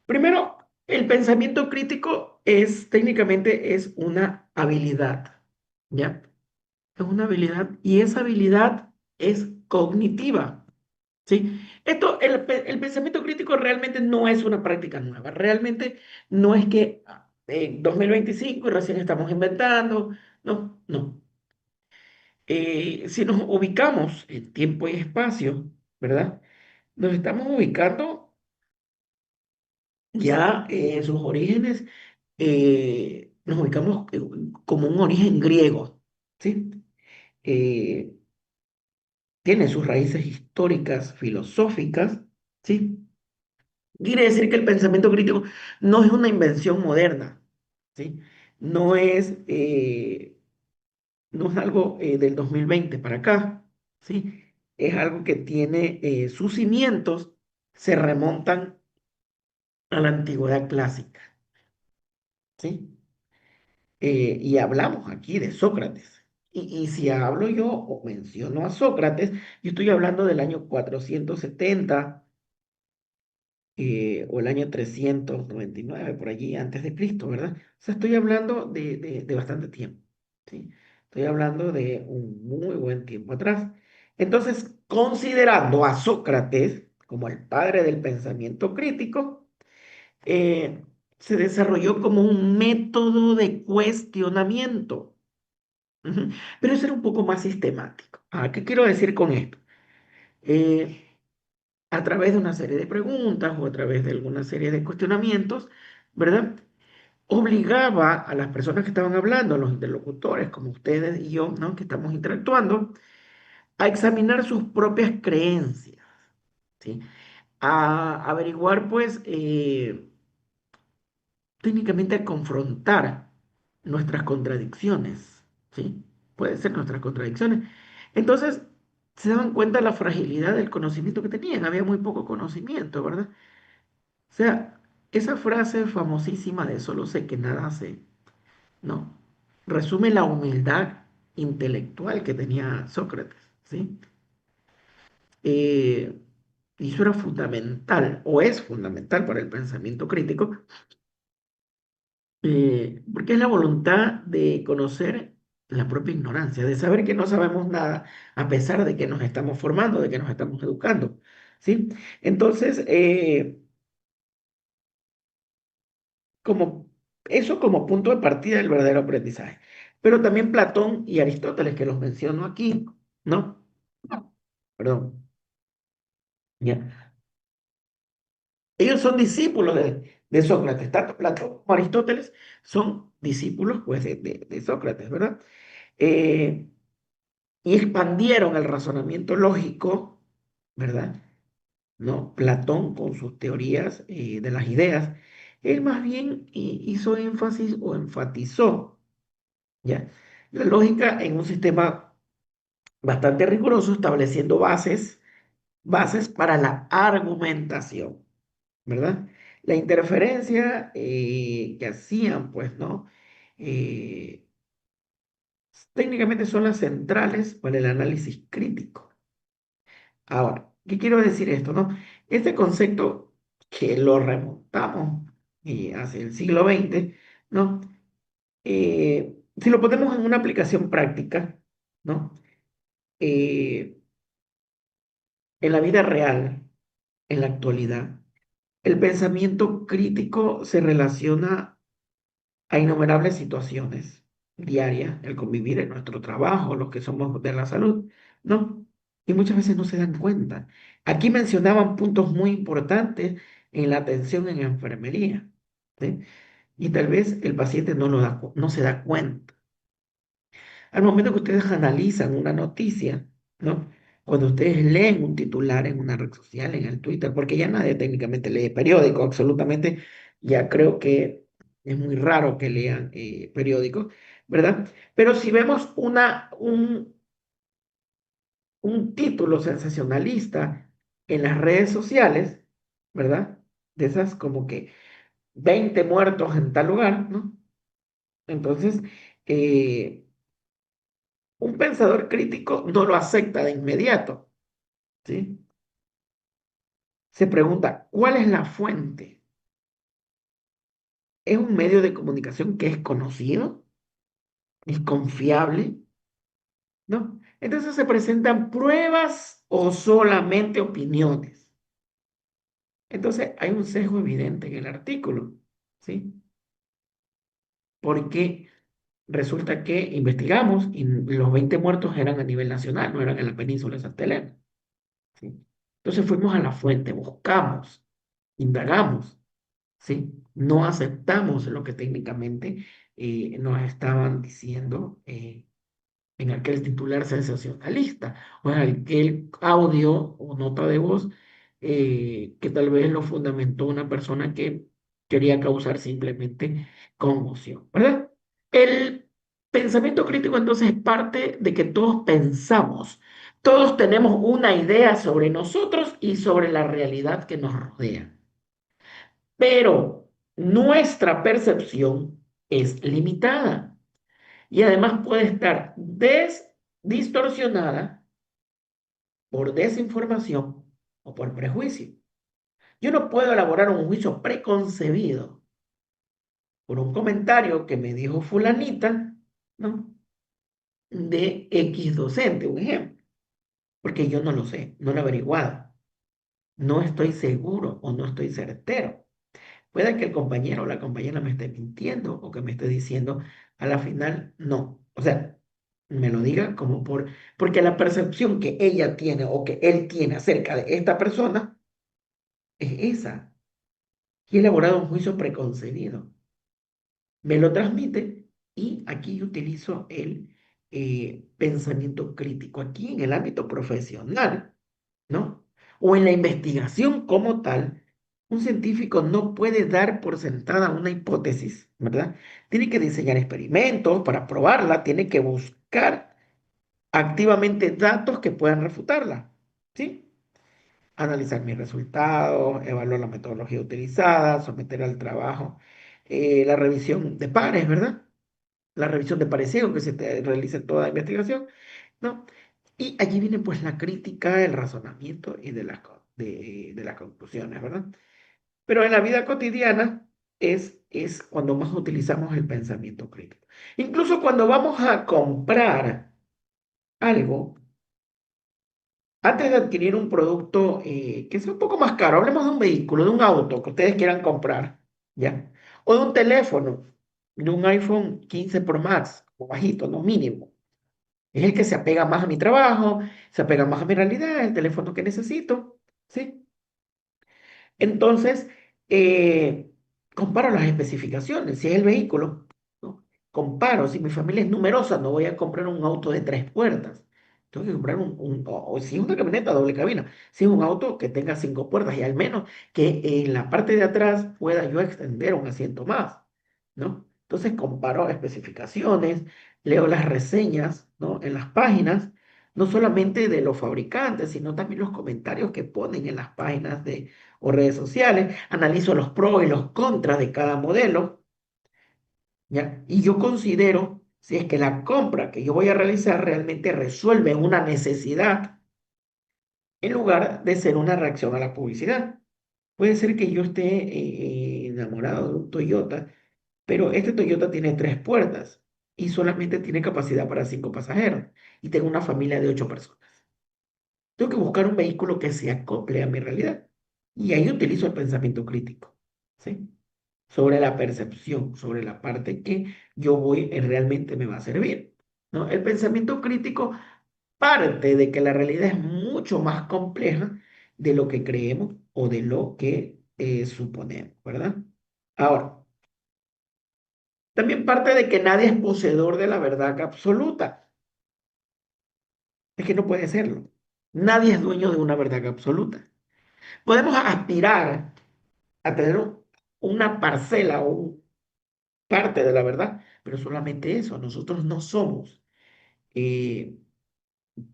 primero, el pensamiento crítico técnicamente es una habilidad, ¿ya? Es una habilidad y esa habilidad es cognitiva. ¿Sí? El pensamiento crítico realmente no es una práctica nueva, realmente no es que en 2025 y recién estamos inventando, no, no. Si nos ubicamos en tiempo y espacio, ¿verdad? Nos estamos ubicando ya en sus orígenes, nos ubicamos como un origen griego, ¿sí? Eh, Tiene sus raíces históricas, filosóficas, ¿sí? Quiere decir que el pensamiento crítico no es una invención moderna, ¿sí? No es, eh, no es algo del 2020 para acá, ¿sí? Es algo que tiene sus cimientos, se remontan a la antigüedad clásica, ¿sí? Y hablamos aquí de Sócrates. Y si hablo yo o menciono a Sócrates, yo estoy hablando del año 470 o el año 399 por allí antes de Cristo, ¿verdad? O sea, estoy hablando de bastante tiempo, ¿sí? Estoy hablando de un muy buen tiempo atrás. Entonces, considerando a Sócrates como el padre del pensamiento crítico, eh, se desarrolló como un método de cuestionamiento. Ujú. Pero eso era un poco más sistemático. ¿Qué quiero decir con esto? Eh, a través de una serie de preguntas o a través de alguna serie de cuestionamientos, ¿verdad? Obligaba a las personas que estaban hablando, a los interlocutores, como ustedes y yo, ¿no? Que estamos interactuando, a examinar sus propias creencias, ¿sí? A averiguar, pues, técnicamente a confrontar nuestras contradicciones, ¿sí? Puede ser nuestras contradicciones. Entonces, se daban cuenta de la fragilidad del conocimiento que tenían, había muy poco conocimiento, ¿verdad? O sea, esa frase famosísima de solo sé que nada sé, ¿no? Resume la humildad intelectual que tenía Sócrates, ¿sí? Eh, y eso era fundamental, o es fundamental para el pensamiento crítico, porque es la voluntad de conocer la propia ignorancia, de saber que no sabemos nada, a pesar de que nos estamos formando, de que nos estamos educando, ¿sí? Entonces, como eso como punto de partida del verdadero aprendizaje. Pero también Platón y Aristóteles, que los menciono aquí, ¿no? Perdón, ya. Ellos son discípulos de Sócrates, tanto Platón como Aristóteles son discípulos, pues, de Sócrates, ¿verdad? Eh, y expandieron el razonamiento lógico, ¿verdad? ¿No? Platón con sus teorías de las ideas, él más bien hizo énfasis o enfatizó, ¿ya? La lógica en un sistema bastante riguroso, estableciendo bases para la argumentación, ¿verdad? La interferencia que hacían, pues, ¿no? Eh, Técnicamente son las centrales para el análisis crítico. Ahora, ¿qué quiero decir esto, no? Este concepto que lo remontamos hacia el siglo XX, ¿no? Si lo ponemos en una aplicación práctica, ¿no? Eh, en la vida real, en la actualidad, el pensamiento crítico se relaciona a innumerables situaciones diarias, el convivir en nuestro trabajo, los que somos de la salud, ¿no? Y muchas veces no se dan cuenta. Aquí mencionaban puntos muy importantes en la atención en enfermería, ¿sí? Y tal vez el paciente no se da cuenta. Al momento que ustedes analizan una noticia, ¿no? Cuando ustedes leen un titular en una red social, en el Twitter, porque ya nadie técnicamente lee periódico, absolutamente, ya creo que es muy raro que lean periódicos, ¿verdad? Pero si vemos un título sensacionalista en las redes sociales, ¿verdad? De esas como que 20 muertos en tal lugar, ¿no? Entonces, eh, un pensador crítico no lo acepta de inmediato, ¿sí? Se pregunta, ¿cuál es la fuente? ¿Es un medio de comunicación que es conocido? ¿Es confiable? ¿No? Entonces se presentan pruebas o solamente opiniones. Entonces hay un sesgo evidente en el artículo, ¿sí? Porque resulta que investigamos y los 20 muertos eran a nivel nacional, no eran en la península de Santa Elena, ¿sí? Entonces fuimos a la fuente, buscamos, indagamos, ¿sí? No aceptamos lo que técnicamente nos estaban diciendo en aquel titular sensacionalista o en aquel audio o nota de voz que tal vez lo fundamentó una persona que quería causar simplemente conmoción, ¿verdad? El pensamiento crítico entonces parte de que todos pensamos, todos tenemos una idea sobre nosotros y sobre la realidad que nos rodea, pero nuestra percepción es limitada y además puede estar distorsionada por desinformación o por prejuicio. Yo no puedo elaborar un juicio preconcebido por un comentario que me dijo fulanita, ¿no? De X docente, un ejemplo, porque yo no lo sé, no lo he averiguado, no estoy seguro o no estoy certero. Puede que el compañero o la compañera me esté mintiendo o que me esté diciendo a la final no. O sea, me lo diga como porque la percepción que ella tiene o que él tiene acerca de esta persona es esa. Y he elaborado un juicio preconcebido. Me lo transmite y aquí yo utilizo el pensamiento crítico, aquí en el ámbito profesional, ¿no? O en la investigación como tal, un científico no puede dar por sentada una hipótesis, ¿verdad? Tiene que diseñar experimentos para probarla, tiene que buscar activamente datos que puedan refutarla, ¿sí? Analizar mis resultados, evaluar la metodología utilizada, someter al trabajo la revisión de pares, ¿verdad? La revisión de pares ciegos que realiza en toda investigación, ¿no? Y allí viene pues la crítica, el razonamiento y de las conclusiones, ¿verdad? Pero en la vida cotidiana es cuando más utilizamos el pensamiento crítico. Incluso cuando vamos a comprar algo, antes de adquirir un producto que sea un poco más caro, hablemos de un vehículo, de un auto que ustedes quieran comprar, ¿ya? O de un teléfono, de un iPhone 15 Pro Max, o bajito, no mínimo. Es el que se apega más a mi trabajo, se apega más a mi realidad, el teléfono que necesito, ¿sí? Entonces, comparo las especificaciones, si es el vehículo, ¿no? Comparo, si mi familia es numerosa, no voy a comprar un auto de 3 puertas. Tengo que comprar o si es una camioneta doble cabina, si es un auto que tenga 5 puertas y al menos que en la parte de atrás pueda yo extender un asiento más, ¿no? Entonces comparo especificaciones, leo las reseñas, ¿no? En las páginas, no solamente de los fabricantes, sino también los comentarios que ponen en las páginas o redes sociales, analizo los pros y los contras de cada modelo, ¿ya? Y yo considero si es que la compra que yo voy a realizar realmente resuelve una necesidad en lugar de ser una reacción a la publicidad. Puede ser que yo esté enamorado de un Toyota, pero este Toyota tiene 3 puertas y solamente tiene capacidad para 5 pasajeros y tengo una familia de 8 personas. Tengo que buscar un vehículo que se acople a mi realidad. Y ahí utilizo el pensamiento crítico, ¿sí? Sobre la percepción, sobre la parte que yo voy, realmente me va a servir, ¿no? El pensamiento crítico parte de que la realidad es mucho más compleja de lo que creemos o de lo que suponemos, ¿verdad? Ahora, también parte de que nadie es poseedor de la verdad absoluta. Es que no puede serlo. Nadie es dueño de una verdad absoluta. Podemos aspirar a tener una parcela o parte de la verdad, pero solamente eso. Nosotros no somos eh,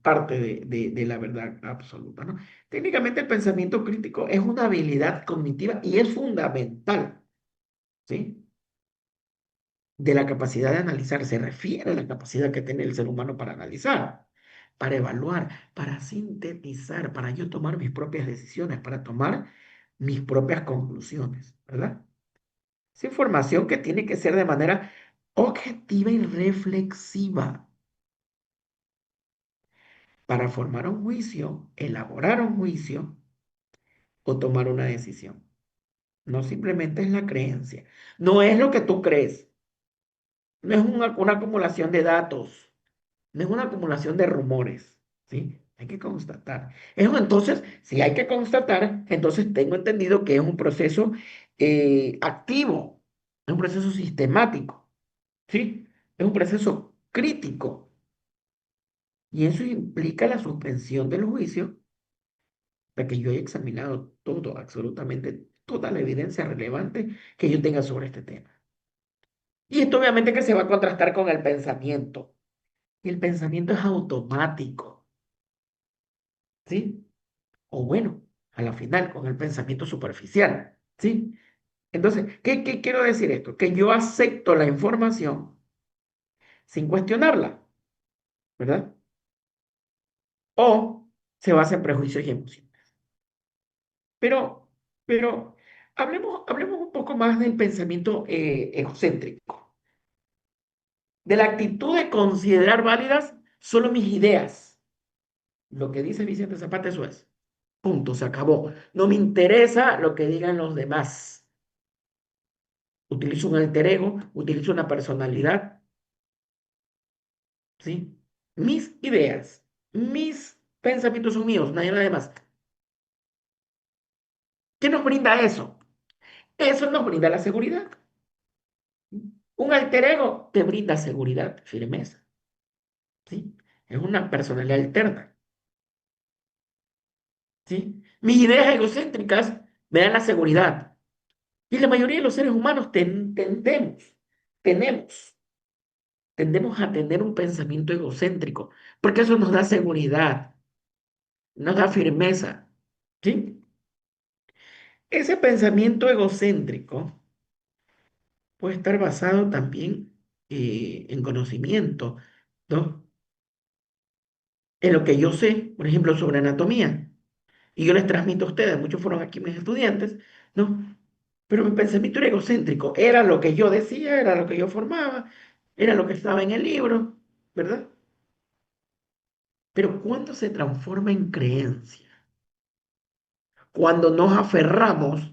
parte de la verdad absoluta, ¿no? Técnicamente el pensamiento crítico es una habilidad cognitiva y es fundamental, ¿sí? De la capacidad de analizar, se refiere a la capacidad que tiene el ser humano para analizar, para evaluar, para sintetizar, para yo tomar mis propias decisiones, para tomar mis propias conclusiones, ¿verdad? Es información que tiene que ser de manera objetiva y reflexiva para formar un juicio, elaborar un juicio o tomar una decisión. No simplemente es la creencia, no es lo que tú crees, no es una acumulación de datos, no es una acumulación de rumores, ¿sí? Hay que constatar. Entonces, si hay que constatar, entonces tengo entendido que es un proceso activo, es un proceso sistemático, ¿sí? Es un proceso crítico y eso implica la suspensión del juicio para que yo haya examinado todo, absolutamente toda la evidencia relevante que yo tenga sobre este tema. Y esto obviamente que se va a contrastar con el pensamiento. Y el pensamiento es automático, ¿sí? O bueno, a la final, con el pensamiento superficial, ¿sí? Entonces, ¿qué quiero decir esto? Que yo acepto la información sin cuestionarla, ¿verdad? O se basa en prejuicios y emociones. Pero, pero hablemos un poco más del pensamiento egocéntrico, de la actitud de considerar válidas solo mis ideas. Lo que dice Vicente Zapata, eso es. Punto, se acabó. No me interesa lo que digan los demás. Utilizo un alter ego, utilizo una personalidad, ¿sí? Mis ideas, mis pensamientos son míos, nadie más. ¿Qué nos brinda eso? Eso nos brinda la seguridad. Un alter ego te brinda seguridad, firmeza, ¿sí? Es una personalidad alterna, ¿sí? Mis ideas egocéntricas me dan la seguridad. Y la mayoría de los seres humanos tenemos tendemos a tener un pensamiento egocéntrico, porque eso nos da seguridad, nos da firmeza, ¿sí? Ese pensamiento egocéntrico puede estar basado también en conocimiento, ¿no? En lo que yo sé, por ejemplo, sobre anatomía, y yo les transmito a ustedes, muchos fueron aquí mis estudiantes, ¿no? Pero mi pensamiento era egocéntrico, era lo que yo decía, era lo que yo formaba, era lo que estaba en el libro, ¿verdad? Pero ¿cuándo se transforma en creencia? Cuando nos aferramos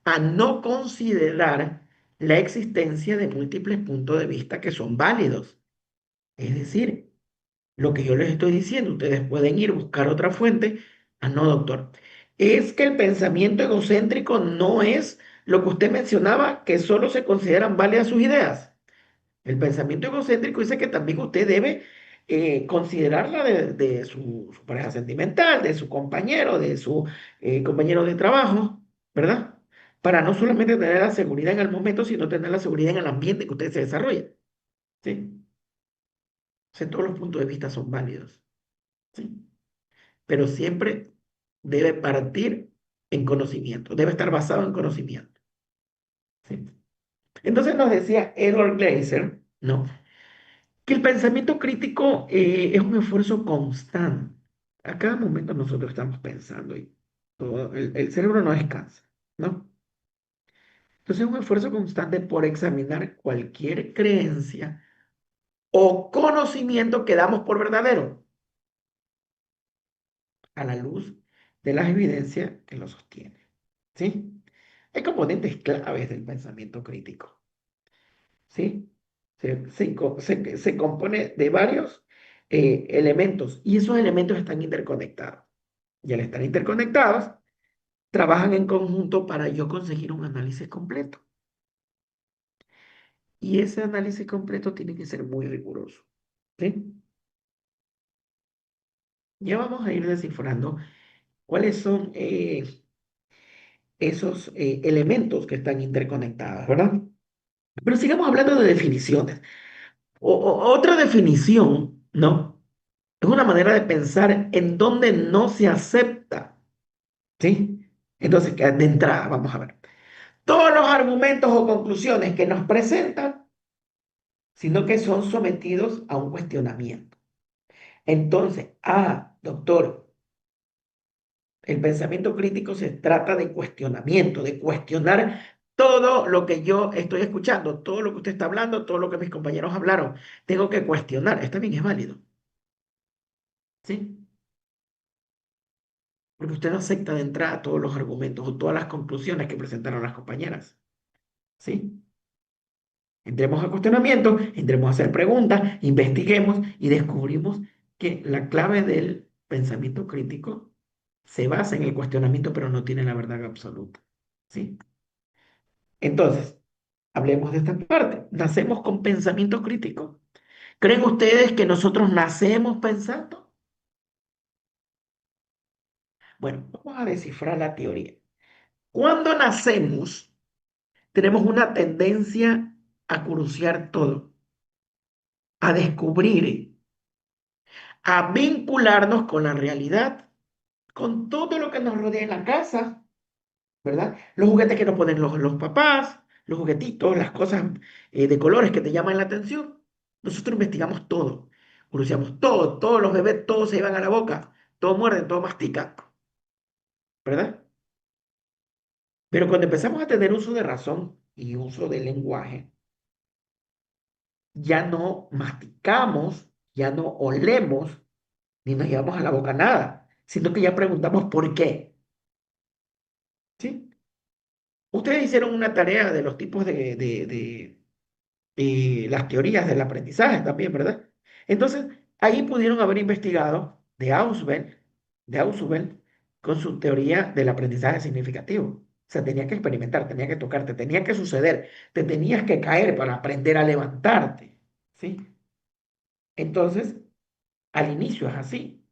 a no considerar la existencia de múltiples puntos de vista que son válidos. Es decir, lo que yo les estoy diciendo, ustedes pueden ir a buscar otra fuente. Ah, no, doctor. Es que el pensamiento egocéntrico no es lo que usted mencionaba, que solo se consideran válidas sus ideas. El pensamiento egocéntrico dice que también usted debe considerar la de su pareja sentimental, de su compañero, de su compañero de trabajo, ¿verdad? Para no solamente tener la seguridad en el momento, sino tener la seguridad en el ambiente que usted se desarrolla, ¿sí? O sea, todos los puntos de vista son válidos, ¿sí? Pero siempre debe partir en conocimiento, debe estar basado en conocimiento, ¿sí? Entonces nos decía Edward Glaser, ¿no? Que el pensamiento crítico es un esfuerzo constante. A cada momento nosotros estamos pensando y el cerebro no descansa, ¿no? Entonces es un esfuerzo constante por examinar cualquier creencia o conocimiento que damos por verdadero a la luz de las evidencias que lo sostienen, ¿sí? Hay componentes claves del pensamiento crítico, ¿sí? Se compone de varios elementos y esos elementos están interconectados. Y al estar interconectados, trabajan en conjunto para yo conseguir un análisis completo. Y ese análisis completo tiene que ser muy riguroso, ¿sí? Ya vamos a ir descifrando cuáles son esos elementos que están interconectados, ¿verdad? Pero sigamos hablando de definiciones. Otra definición, ¿no? Es una manera de pensar en donde no se acepta, ¿sí? Entonces, de entrada, vamos a ver. Todos los argumentos o conclusiones que nos presentan, sino que son sometidos a un cuestionamiento. Entonces, doctor, el pensamiento crítico se trata de cuestionamiento, de cuestionar todo lo que yo estoy escuchando, todo lo que usted está hablando, todo lo que mis compañeros hablaron. Tengo que cuestionar. Esto también es válido, ¿sí? Porque usted no acepta de entrada todos los argumentos o todas las conclusiones que presentaron las compañeras, ¿sí? Entremos a cuestionamiento, entremos a hacer preguntas, investiguemos y descubrimos que la clave del pensamiento crítico se basa en el cuestionamiento, pero no tiene la verdad absoluta, ¿sí? Entonces, hablemos de esta parte. ¿Nacemos con pensamiento crítico? ¿Creen ustedes que nosotros nacemos pensando? Bueno, vamos a descifrar la teoría. Cuando nacemos, tenemos una tendencia a cruciar todo, a descubrir, a vincularnos con la realidad, con todo lo que nos rodea en la casa, ¿verdad? Los juguetes que nos ponen los papás, los juguetitos, las cosas de colores que te llaman la atención. Nosotros investigamos todo, cruciamos todo, todos los bebés, todos se llevan a la boca, todo muerden, todo mastican, ¿verdad? Pero cuando empezamos a tener uso de razón y uso del lenguaje, ya no masticamos, ya no olemos, ni nos llevamos a la boca nada, sino que ya preguntamos por qué, ¿sí? Ustedes hicieron una tarea de los tipos de las teorías del aprendizaje también, ¿verdad? Entonces, ahí pudieron haber investigado de Ausubel, con su teoría del aprendizaje significativo. O sea, tenía que experimentar, tenía que tocarte, tenía que suceder, te tenías que caer para aprender a levantarte, ¿sí? Entonces, al inicio es así.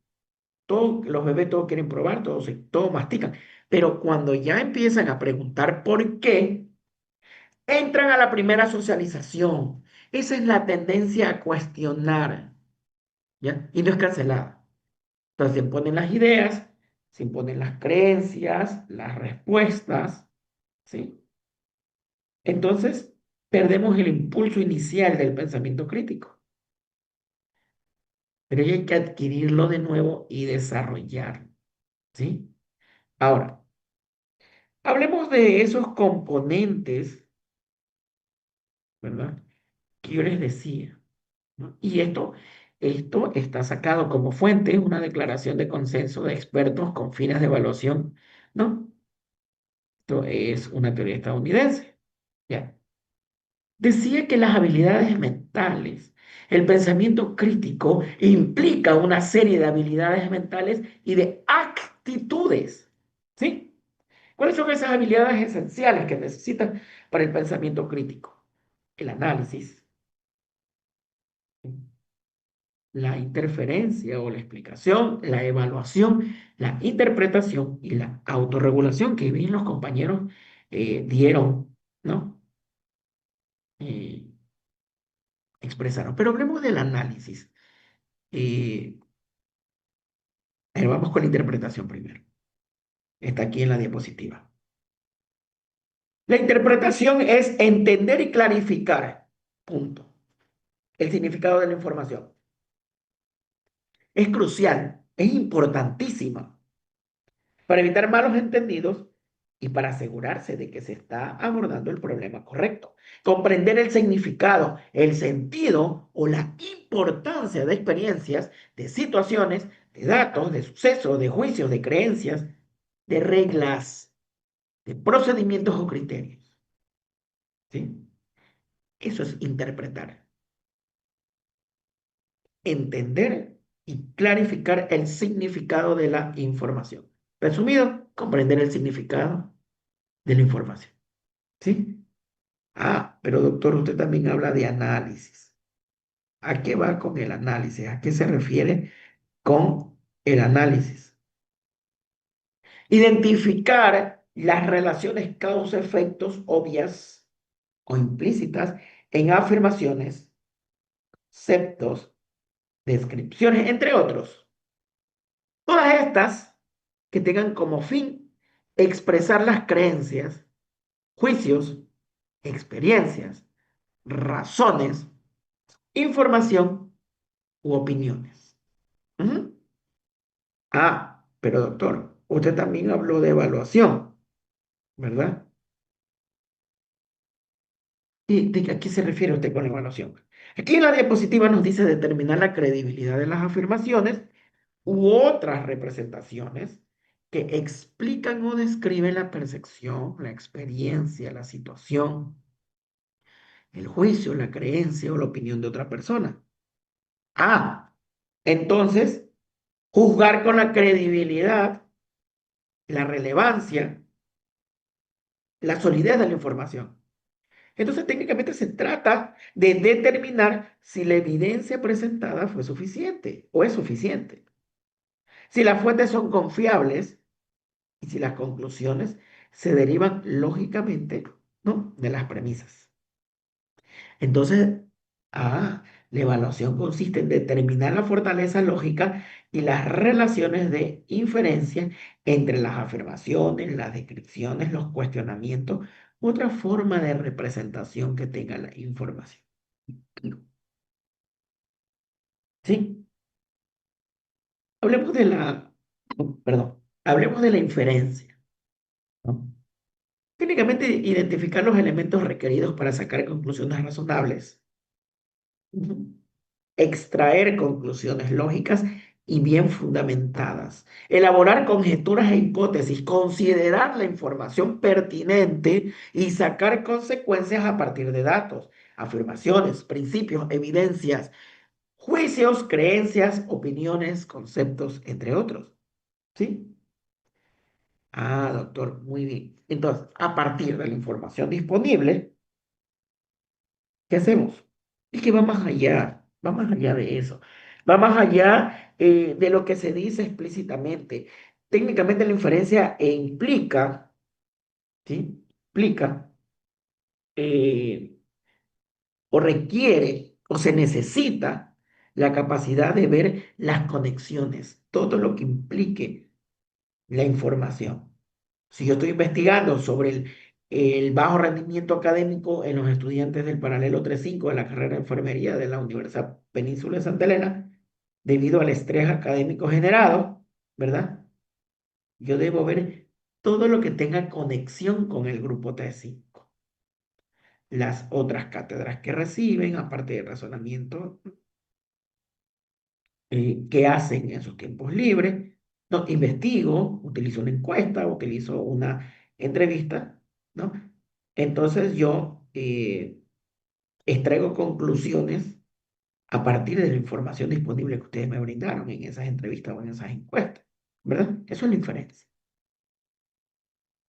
Todos, los bebés todos quieren probar, todos mastican. Pero cuando ya empiezan a preguntar por qué, entran a la primera socialización. Esa es la tendencia a cuestionar, ¿ya? Y no es cancelada. Entonces se imponen las ideas, se imponen las creencias, las respuestas, ¿sí? Entonces perdemos el impulso inicial del pensamiento crítico. Pero hay que adquirirlo de nuevo y desarrollarlo, ¿sí? Ahora, hablemos de esos componentes, ¿verdad? Que yo les decía, ¿no? Y esto está sacado como fuente, una declaración de consenso de expertos con fines de evaluación, ¿no? Esto es una teoría estadounidense, ¿ya? Decía que las habilidades mentales, el pensamiento crítico implica una serie de habilidades mentales y de actitudes, ¿sí? ¿Cuáles son esas habilidades esenciales que necesitan para el pensamiento crítico? El análisis, la interferencia o la explicación, la evaluación, la interpretación y la autorregulación que bien los compañeros dieron, ¿no? Eh, Expresaron. Pero hablemos del análisis. Eh, Vamos con la interpretación primero. Está aquí en la diapositiva. La interpretación es entender y clarificar, punto, el significado de la información. Es crucial, es importantísima para evitar malos entendidos y para asegurarse de que se está abordando el problema correcto. Comprender el significado, el sentido o la importancia de experiencias, de situaciones, de datos, de sucesos, de juicios, de creencias, de reglas, de procedimientos o criterios. ¿Sí? Eso es interpretar. Entender y clarificar el significado de la información. Resumido, comprender el significado de la información. ¿Sí? Pero doctor, usted también habla de análisis. ¿A qué va con el análisis? ¿A qué se refiere con el análisis. Identificar las relaciones causa-efectos obvias o implícitas en afirmaciones, conceptos, descripciones, entre otros. Todas estas que tengan como fin expresar las creencias, juicios, experiencias, razones, información u opiniones. Ujú. Ah, pero doctor, usted también habló de evaluación, ¿verdad? ¿Y a qué se refiere usted con evaluación? Aquí en la diapositiva nos dice determinar la credibilidad de las afirmaciones u otras representaciones que explican o describen la percepción, la experiencia, la situación, el juicio, la creencia o la opinión de otra persona. Ah, entonces, juzgar con la credibilidad, la relevancia, la solidez de la información. Entonces, técnicamente se trata de determinar si la evidencia presentada fue suficiente o es suficiente, si las fuentes son confiables y si las conclusiones se derivan lógicamente, ¿no?, de las premisas. Entonces, la evaluación consiste en determinar la fortaleza lógica y las relaciones de inferencia entre las afirmaciones, las descripciones, los cuestionamientos, otra forma de representación que tenga la información. ¿Sí? Hablemos de la, perdón, hablemos de la inferencia, ¿no? Técnicamente, identificar los elementos requeridos para sacar conclusiones razonables. Ujú. Extraer conclusiones lógicas y bien fundamentadas, elaborar conjeturas e hipótesis, considerar la información pertinente y sacar consecuencias a partir de datos, afirmaciones, principios, evidencias, juicios, creencias, opiniones, conceptos, entre otros. ¿Sí? Ah, doctor, muy bien. Entonces, a partir de la información disponible, ¿qué hacemos? Es que va más allá de eso, va más allá de lo que se dice explícitamente. Técnicamente la inferencia implica, ¿sí? Implica eh, o requiere o se necesita la capacidad de ver las conexiones, todo lo que implique la información. Si yo estoy investigando sobre el bajo rendimiento académico en los estudiantes del paralelo 3.5 de la carrera de enfermería de la Universidad Península de Santa Elena, debido al estrés académico generado, ¿verdad? Yo debo ver todo lo que tenga conexión con el grupo 3.5. Las otras cátedras que reciben, aparte de razonamiento, qué hacen en sus tiempos libres. No, investigo, utilizo una encuesta, utilizo una entrevista, ¿no? Entonces yo extraigo conclusiones a partir de la información disponible que ustedes me brindaron en esas entrevistas o en esas encuestas, ¿verdad? Eso es la inferencia.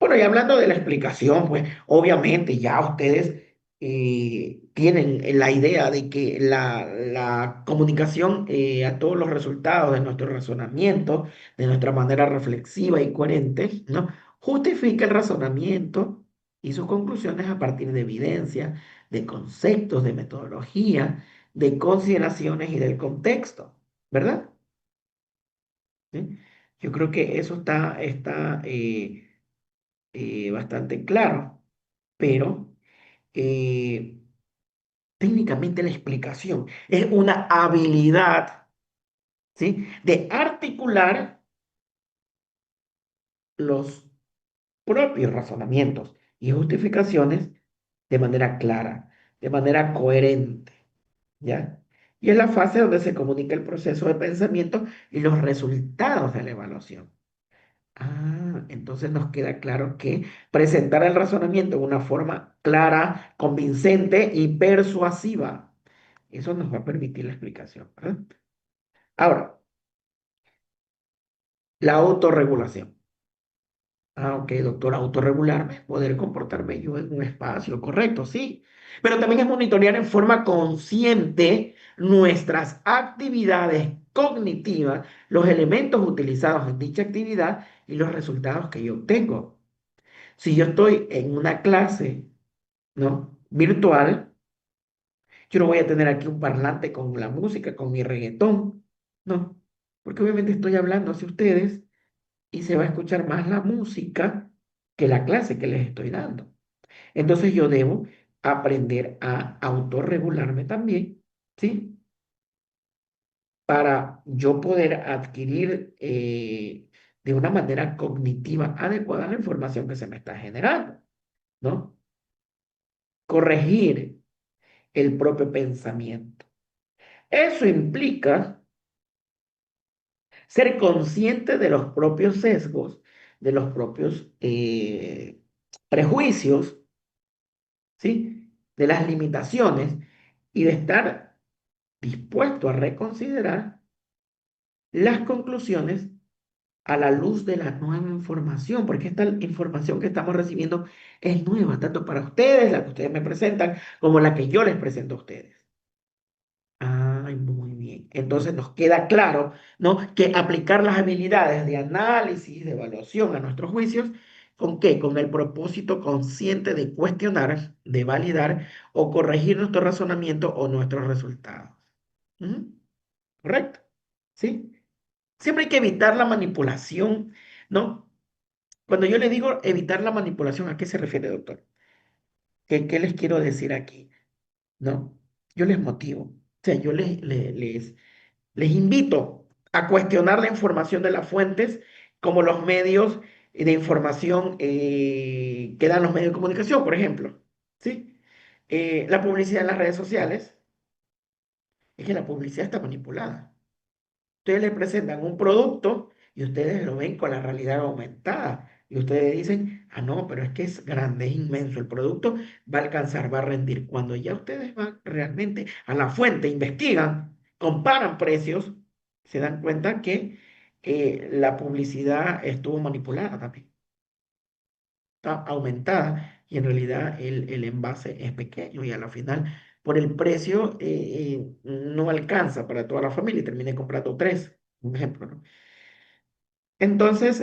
Bueno, y hablando de la explicación, pues obviamente ya ustedes tienen la idea de que la comunicación a todos los resultados de nuestro razonamiento, de nuestra manera reflexiva y coherente, ¿no? Justifica el razonamiento y sus conclusiones a partir de evidencia, de conceptos, de metodología, de consideraciones y del contexto, ¿verdad? ¿Sí? Yo creo que eso está bastante claro, pero eh, técnicamente la explicación es una habilidad, ¿sí?, de articular los propios razonamientos y justificaciones de manera clara, de manera coherente, ¿ya? Y es la fase donde se comunica el proceso de pensamiento y los resultados de la evaluación. Entonces nos queda claro que presentar el razonamiento de una forma clara, convincente y persuasiva. Eso nos va a permitir la explicación, ¿verdad? Ahora, la autorregulación. Ok, doctor, autorregularme es poder comportarme yo en un espacio correcto, sí. Pero también es monitorear en forma consciente nuestras actividades cognitiva, los elementos utilizados en dicha actividad y los resultados que yo obtengo. Si yo estoy en una clase, ¿no?, virtual, yo no voy a tener aquí un parlante con la música, con mi reggaetón, no, porque obviamente estoy hablando hacia ustedes y se va a escuchar más la música que la clase que les estoy dando. Entonces yo debo aprender a autorregularme también, ¿sí? Para yo poder adquirir de una manera cognitiva adecuada la información que se me está generando, ¿no? Corregir el propio pensamiento. Eso implica ser consciente de los propios sesgos, de los propios prejuicios, ¿sí? De las limitaciones y de estar dispuesto a reconsiderar las conclusiones a la luz de la nueva información, porque esta información que estamos recibiendo es nueva, tanto para ustedes, la que ustedes me presentan, como la que yo les presento a ustedes. Ay, muy bien. Entonces nos queda claro, ¿no?, que aplicar las habilidades de análisis, de evaluación a nuestros juicios, ¿con qué? Con el propósito consciente de cuestionar, de validar o corregir nuestro razonamiento o nuestros resultados. ¿Mm? ¿Correcto? ¿Sí? Siempre hay que evitar la manipulación, ¿no? Cuando yo le digo evitar la manipulación, ¿a qué se refiere, doctor? ¿Qué les quiero decir aquí? ¿No? Yo les motivo. O sea, yo les invito a cuestionar la información de las fuentes como los medios de información que dan los medios de comunicación, por ejemplo. ¿Sí? La publicidad en las redes sociales, es que la publicidad está manipulada. Ustedes les presentan un producto y ustedes lo ven con la realidad aumentada. Y ustedes dicen, ah, no, pero es que es grande, es inmenso. El producto va a alcanzar, va a rendir. Cuando ya ustedes van realmente a la fuente, investigan, comparan precios, se dan cuenta que la publicidad estuvo manipulada también. Está aumentada y en realidad el envase es pequeño y a la final por el precio no alcanza para toda la familia y terminé comprando tres, un ejemplo, ¿no? Entonces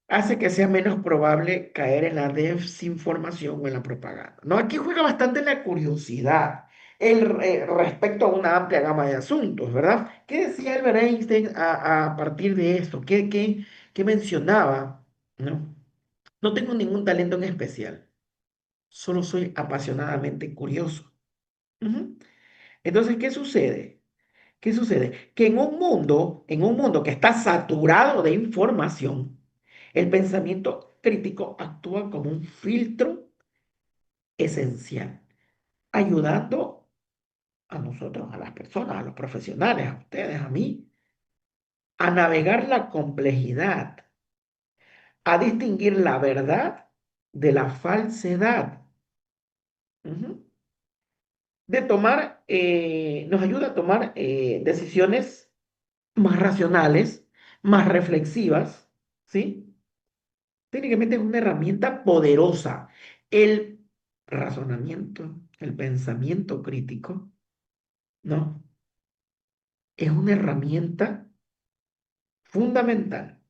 hace que sea menos probable caer en la desinformación o en la propaganda, ¿no? Aquí juega bastante la curiosidad respecto a una amplia gama de asuntos, ¿verdad? ¿Qué decía Albert Einstein a partir de esto? ¿Qué mencionaba? ¿No? No tengo ningún talento en especial, solo soy apasionadamente curioso. Ujú. Entonces, ¿qué sucede? ¿Qué sucede? Que en un mundo que está saturado de información, el pensamiento crítico actúa como un filtro esencial, ayudando a nosotros, a las personas, a los profesionales, a ustedes, a mí, a navegar la complejidad, a distinguir la verdad de la falsedad. Ujú. Nos ayuda a tomar decisiones más racionales, más reflexivas, ¿sí? Técnicamente es una herramienta poderosa. El razonamiento, el pensamiento crítico, ¿no? Es una herramienta fundamental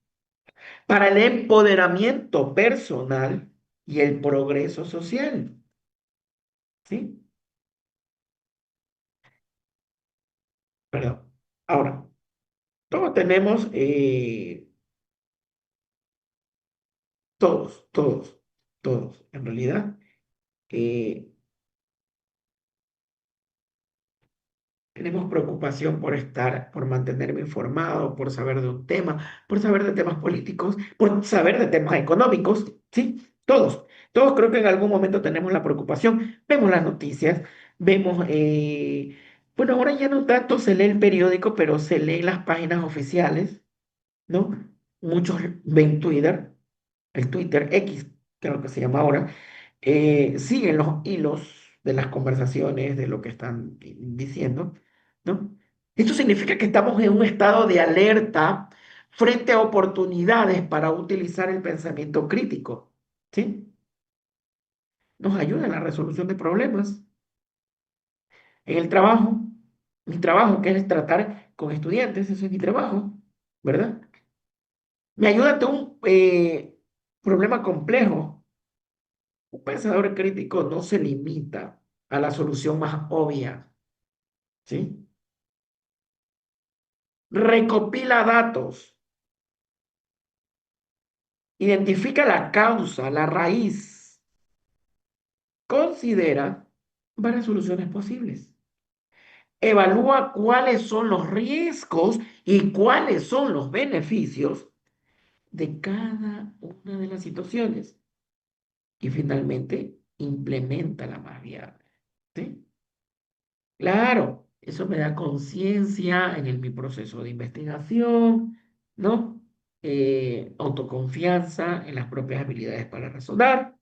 para el empoderamiento personal y el progreso social, ¿sí? Perdón. Ahora, todos tenemos todos, en realidad, eh, tenemos preocupación por mantenerme informado, por saber de un tema, por saber de temas políticos, por saber de temas económicos, ¿sí? Todos creo que en algún momento tenemos la preocupación, vemos las noticias, vemos, bueno, ahora ya no tanto se lee el periódico, pero se leen las páginas oficiales, ¿no? Muchos ven Twitter, el Twitter X, creo que se llama ahora, siguen los hilos de las conversaciones, de lo que están diciendo, ¿no? Esto significa que estamos en un estado de alerta frente a oportunidades para utilizar el pensamiento crítico, ¿sí? Nos ayuda en la resolución de problemas. En el trabajo, mi trabajo, que es tratar con estudiantes, eso es mi trabajo, ¿verdad? Me ayuda ante un problema complejo. Un pensador crítico no se limita a la solución más obvia, ¿sí? Recopila datos, identifica la causa, la raíz, considera varias soluciones posibles, evalúa cuáles son los riesgos y cuáles son los beneficios de cada una de las situaciones y finalmente implementa la más viable, ¿sí? Claro, eso me da conciencia en mi proceso de investigación, ¿no? Autoconfianza en las propias habilidades para razonar,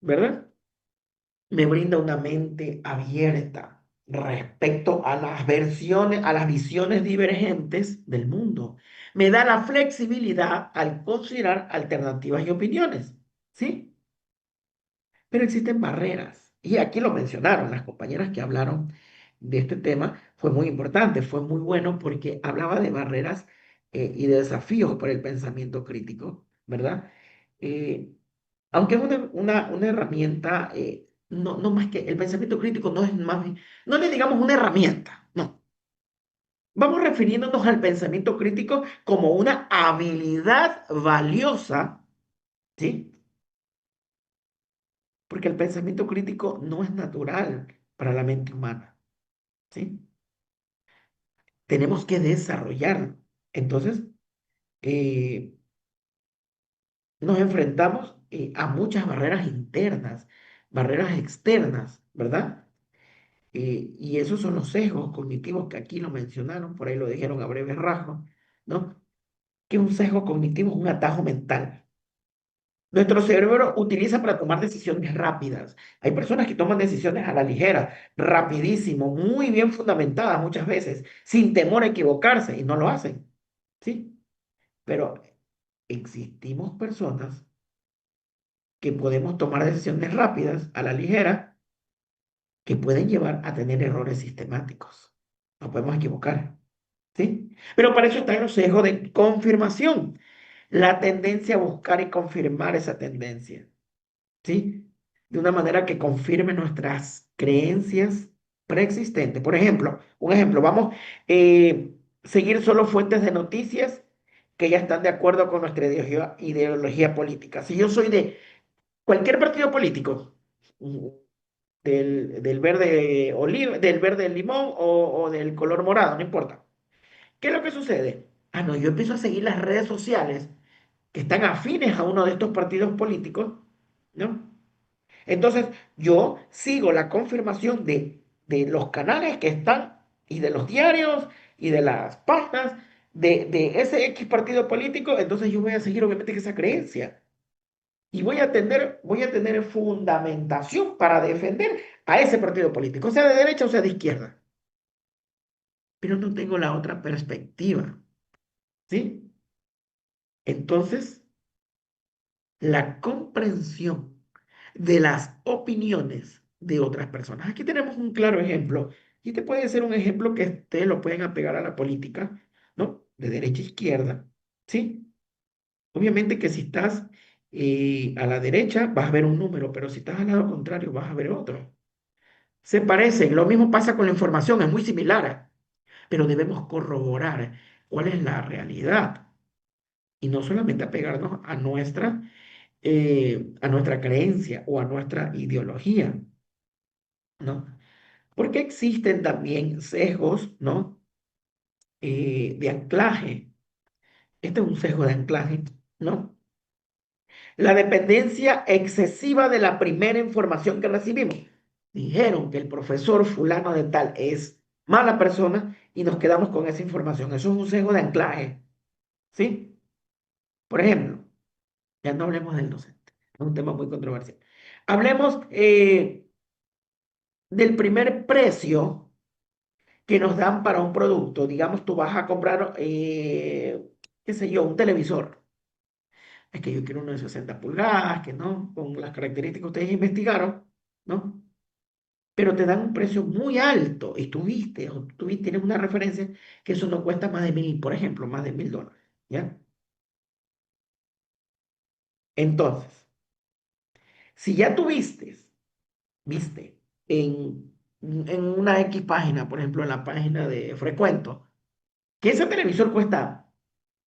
¿verdad? Me brinda una mente abierta respecto a las versiones, a las visiones divergentes del mundo. Me da la flexibilidad al considerar alternativas y opiniones, ¿sí? Pero existen barreras. Y aquí lo mencionaron las compañeras que hablaron de este tema. Fue muy importante, fue muy bueno porque hablaba de barreras y de desafíos para el pensamiento crítico, ¿verdad? Eh, Aunque es una herramienta, no más que el pensamiento crítico no es más, no le digamos una herramienta, no. Vamos refiriéndonos al pensamiento crítico como una habilidad valiosa, ¿sí? Porque el pensamiento crítico no es natural para la mente humana, ¿sí? Tenemos que desarrollarlo. Entonces, eh, nos enfrentamos a muchas barreras internas, barreras externas, ¿verdad? Y esos son los sesgos cognitivos que aquí lo mencionaron, por ahí lo dijeron a breves rasgos, ¿no? Que un sesgo cognitivo es un atajo mental. Nuestro cerebro utiliza para tomar decisiones rápidas. Hay personas que toman decisiones a la ligera, rapidísimo, muy bien fundamentadas muchas veces, sin temor a equivocarse y no lo hacen, ¿sí? Pero existimos personas que podemos tomar decisiones rápidas a la ligera que pueden llevar a tener errores sistemáticos. Nos podemos equivocar, ¿sí? Pero para eso está el sesgo de confirmación, la tendencia a buscar y confirmar esa tendencia, ¿sí? De una manera que confirme nuestras creencias preexistentes. Por ejemplo, un ejemplo, vamos a seguir solo fuentes de noticias que ya están de acuerdo con nuestra ideología política. Si yo soy de cualquier partido político, del verde oliva, del verde limón o del color morado, no importa. ¿Qué es lo que sucede? Ah, no, yo empiezo a seguir las redes sociales que están afines a uno de estos partidos políticos, ¿no? Entonces, yo sigo la confirmación de los canales que están y de los diarios y de las páginas de ese X partido político, entonces yo voy a seguir obviamente esa creencia y voy a tener fundamentación para defender a ese partido político, sea de derecha o sea de izquierda. Pero no tengo la otra perspectiva, ¿sí? Entonces, la comprensión de las opiniones de otras personas. Aquí tenemos un claro ejemplo, y este puede ser un ejemplo que ustedes lo pueden apegar a la política, ¿no? De derecha a izquierda, ¿sí? Obviamente que si estás a la derecha vas a ver un número, pero si estás al lado contrario vas a ver otro. Se parecen, lo mismo pasa con la información, es muy similar, pero debemos corroborar cuál es la realidad y no solamente apegarnos a nuestra creencia o a nuestra ideología, ¿no? Porque existen también sesgos, ¿no? De anclaje. Este es un sesgo de anclaje, ¿no? La dependencia excesiva de la primera información que recibimos. Dijeron que el profesor fulano de tal es mala persona y nos quedamos con esa información. Eso es un sesgo de anclaje, ¿sí? Por ejemplo, ya no hablemos del docente, es un tema muy controversial. Hablemos del primer precio que nos dan para un producto. Digamos, tú vas a comprar, qué sé yo, un televisor. Es que yo quiero uno de 60 pulgadas, que no, con las características que ustedes investigaron, ¿no? pero te dan un precio muy alto y tienes una referencia que eso no cuesta más de 1.000, por ejemplo, más de $1.000, ¿ya? Entonces, si ya viste en una X página, por ejemplo, en la página de Frecuento, que ese televisor cuesta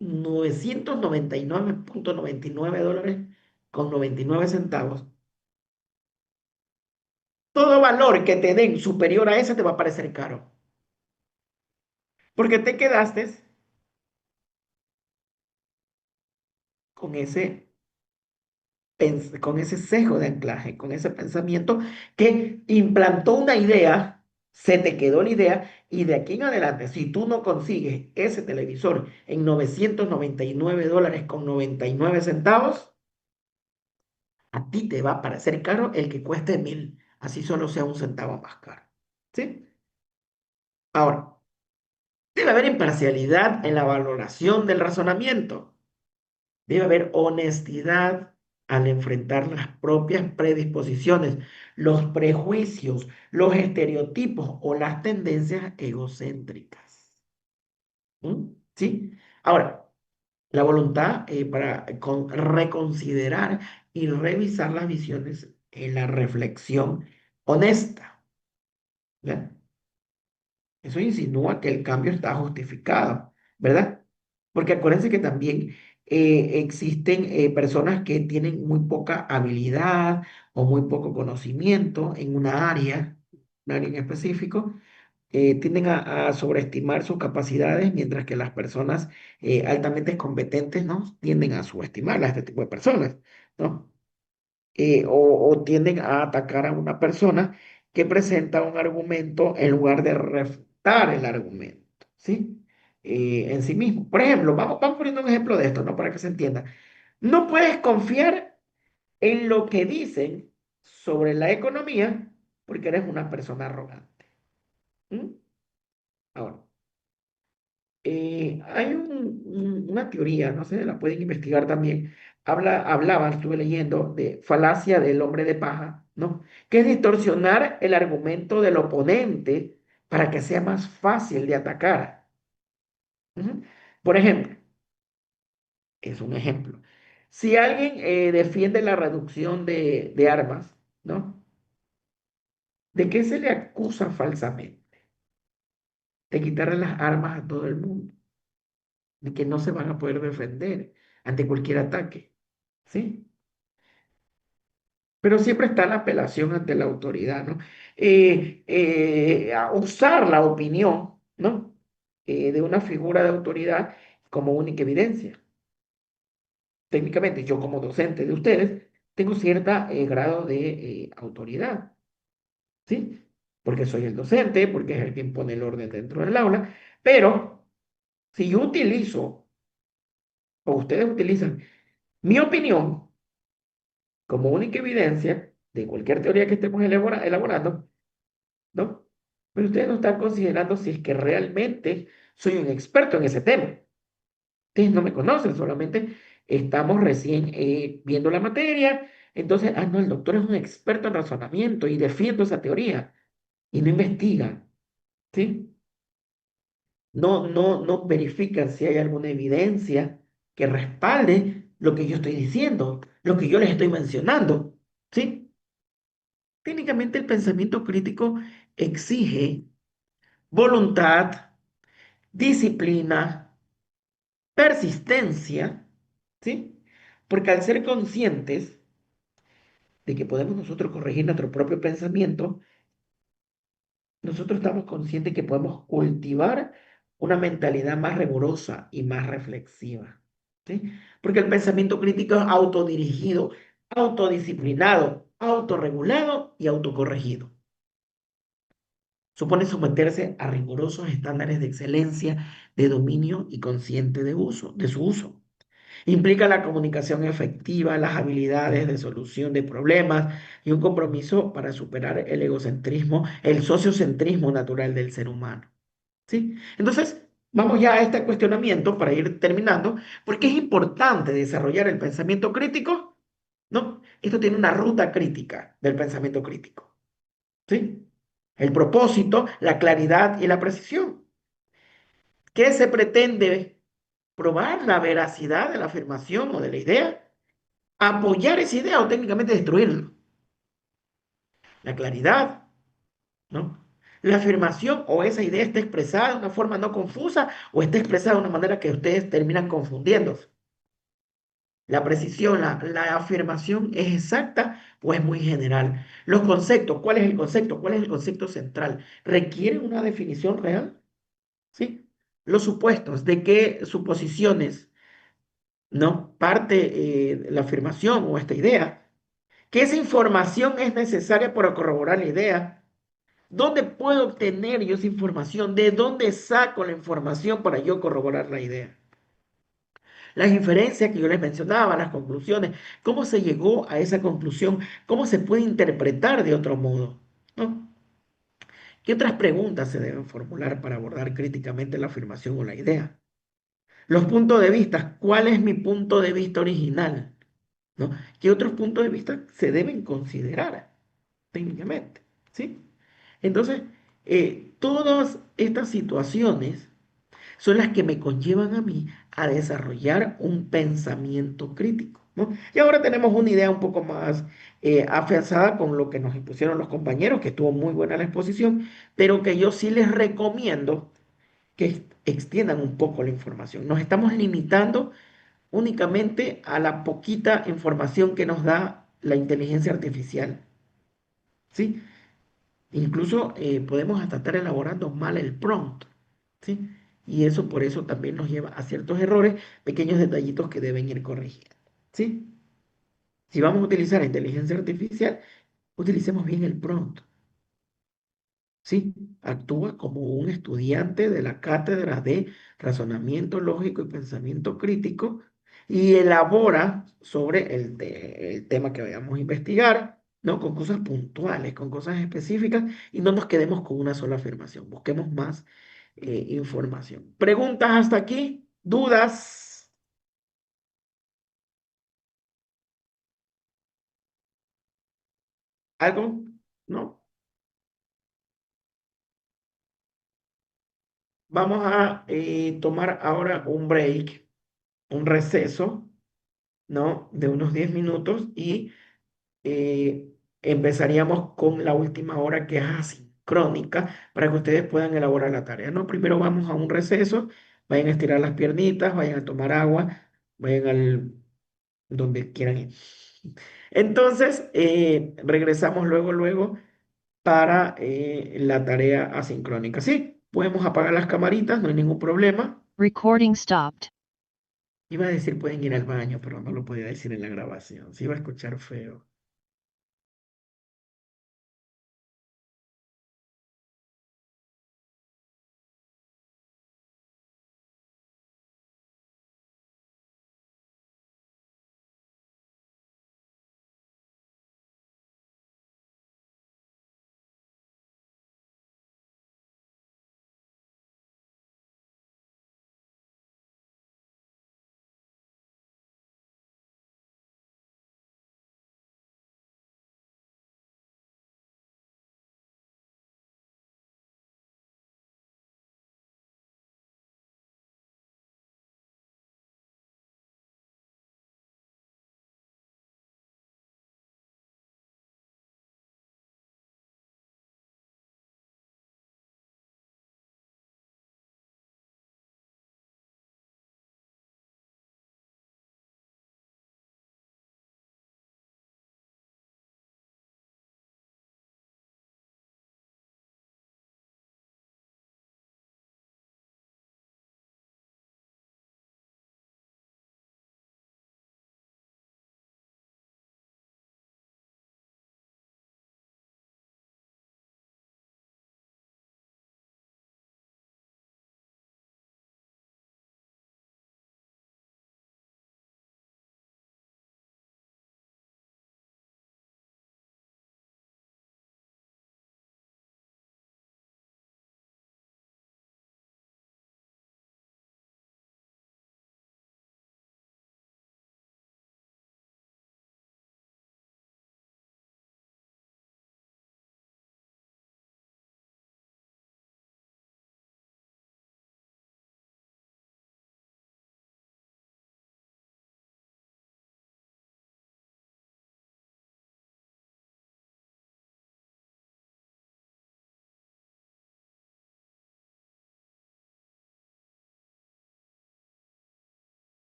$999.99 con 99 centavos, todo valor que te den superior a ese te va a parecer caro, porque te quedaste con con ese sesgo de anclaje, con ese pensamiento que implantó una idea, se te quedó la idea, y de aquí en adelante, si tú no consigues ese televisor en $999 con 99 centavos, a ti te va a parecer caro el que cueste 1.000, así solo sea un centavo más caro. ¿Sí? Ahora, debe haber imparcialidad en la valoración del razonamiento. Debe haber honestidad al enfrentar las propias predisposiciones, los prejuicios, los estereotipos o las tendencias egocéntricas. ¿Sí? Ahora, la voluntad para reconsiderar y revisar las visiones en la reflexión honesta. ¿Ya? Eso insinúa que el cambio está justificado, ¿verdad? Porque acuérdense que también existen personas que tienen muy poca habilidad o muy poco conocimiento en un área en específico, tienden a sobreestimar sus capacidades, mientras que las personas altamente competentes, ¿no? Tienden a subestimar a este tipo de personas, ¿no? O tienden a atacar a una persona que presenta un argumento en lugar de refutar el argumento, ¿sí? En sí mismo. Por ejemplo, vamos poniendo un ejemplo de esto, ¿no? Para que se entienda. No puedes confiar en lo que dicen sobre la economía porque eres una persona arrogante. ¿Mm? Ahora, hay una teoría, no sé, la pueden investigar también. Estuve leyendo de falacia del hombre de paja, ¿no? Que es distorsionar el argumento del oponente para que sea más fácil de atacar. Ujú. Por ejemplo, es un ejemplo. Si alguien defiende la reducción de armas, ¿no? ¿De qué se le acusa falsamente? De quitarle las armas a todo el mundo, de que no se van a poder defender ante cualquier ataque. ¿Sí? Pero siempre está la apelación ante la autoridad, ¿no? A usar la opinión, ¿no? De una figura de autoridad como única evidencia. Técnicamente, yo como docente de ustedes tengo cierto grado de autoridad, ¿sí? Porque soy el docente, porque es el que impone el orden dentro del aula, pero si yo utilizo, o ustedes utilizan mi opinión como única evidencia de cualquier teoría que estemos elaborando, ¿no? Pero ustedes no están considerando si es que realmente soy un experto en ese tema. Ustedes no me conocen, solamente estamos recién viendo la materia. Entonces, no, el doctor es un experto en razonamiento y defiendo esa teoría y no investiga, ¿sí? No verifican si hay alguna evidencia que respalde lo que yo estoy diciendo, lo que yo les estoy mencionando, ¿sí? Técnicamente el pensamiento crítico exige voluntad, disciplina, persistencia, ¿sí? Porque al ser conscientes de que podemos nosotros corregir nuestro propio pensamiento, nosotros estamos conscientes que podemos cultivar una mentalidad más rigurosa y más reflexiva, ¿sí? Porque el pensamiento crítico es autodirigido, autodisciplinado, autorregulado y autocorregido. Supone someterse a rigurosos estándares de excelencia, de dominio y consciente de su uso. Implica la comunicación efectiva, las habilidades de solución de problemas y un compromiso para superar el egocentrismo, el sociocentrismo natural del ser humano. ¿Sí? Entonces, vamos ya a este cuestionamiento para ir terminando, porque es importante desarrollar el pensamiento crítico, ¿no? Esto tiene una ruta crítica del pensamiento crítico. ¿Sí? El propósito, la claridad y la precisión. ¿Qué se pretende? Probar la veracidad de la afirmación o de la idea, apoyar esa idea o técnicamente destruirla. La claridad, ¿no? La afirmación o esa idea está expresada de una forma no confusa o está expresada de una manera que ustedes terminan confundiéndose. La precisión, la afirmación es exacta o es muy general. Los conceptos, ¿cuál es el concepto? ¿Cuál es el concepto central? ¿Requieren una definición real? ¿Sí? Los supuestos, ¿de qué suposiciones, no? Parte la afirmación o esta idea. ¿Qué esa información es necesaria para corroborar la idea? ¿Dónde puedo obtener yo esa información? ¿De dónde saco la información para yo corroborar la idea? Las inferencias que yo les mencionaba, las conclusiones, ¿cómo se llegó a esa conclusión? ¿Cómo se puede interpretar de otro modo? ¿No? ¿Qué otras preguntas se deben formular para abordar críticamente la afirmación o la idea? Los puntos de vista, ¿cuál es mi punto de vista original? ¿No? ¿Qué otros puntos de vista se deben considerar técnicamente? ¿Sí? Entonces, todas estas situaciones son las que me conllevan a mí a desarrollar un pensamiento crítico, ¿no? Y ahora tenemos una idea un poco más afianzada con lo que nos impusieron los compañeros, que estuvo muy buena la exposición, pero que yo sí les recomiendo que extiendan un poco la información. Nos estamos limitando únicamente a la poquita información que nos da la inteligencia artificial, ¿sí? Incluso podemos hasta estar elaborando mal el prompt, ¿sí? Y eso por eso también nos lleva a ciertos errores, pequeños detallitos que deben ir corrigiendo, ¿sí? Si vamos a utilizar inteligencia artificial, utilicemos bien el prompt, ¿sí? Actúa como un estudiante de la cátedra de razonamiento lógico y pensamiento crítico y elabora sobre el tema que vayamos a investigar, ¿no? Con cosas puntuales, con cosas específicas y no nos quedemos con una sola afirmación. Busquemos más información. ¿Preguntas hasta aquí? ¿Dudas? ¿Algo? ¿No? Vamos a tomar ahora un break, un receso, ¿no? De unos 10 minutos y empezaríamos con la última hora que es asincrónica para que ustedes puedan elaborar la tarea, ¿no? Primero vamos a un receso, vayan a estirar las piernitas, vayan a tomar agua, vayan al donde quieran ir. Entonces, regresamos luego para la tarea asincrónica. Sí, podemos apagar las camaritas, no hay ningún problema. Recording stopped. Iba a decir pueden ir al baño, pero no lo podía decir en la grabación. Se iba a escuchar feo.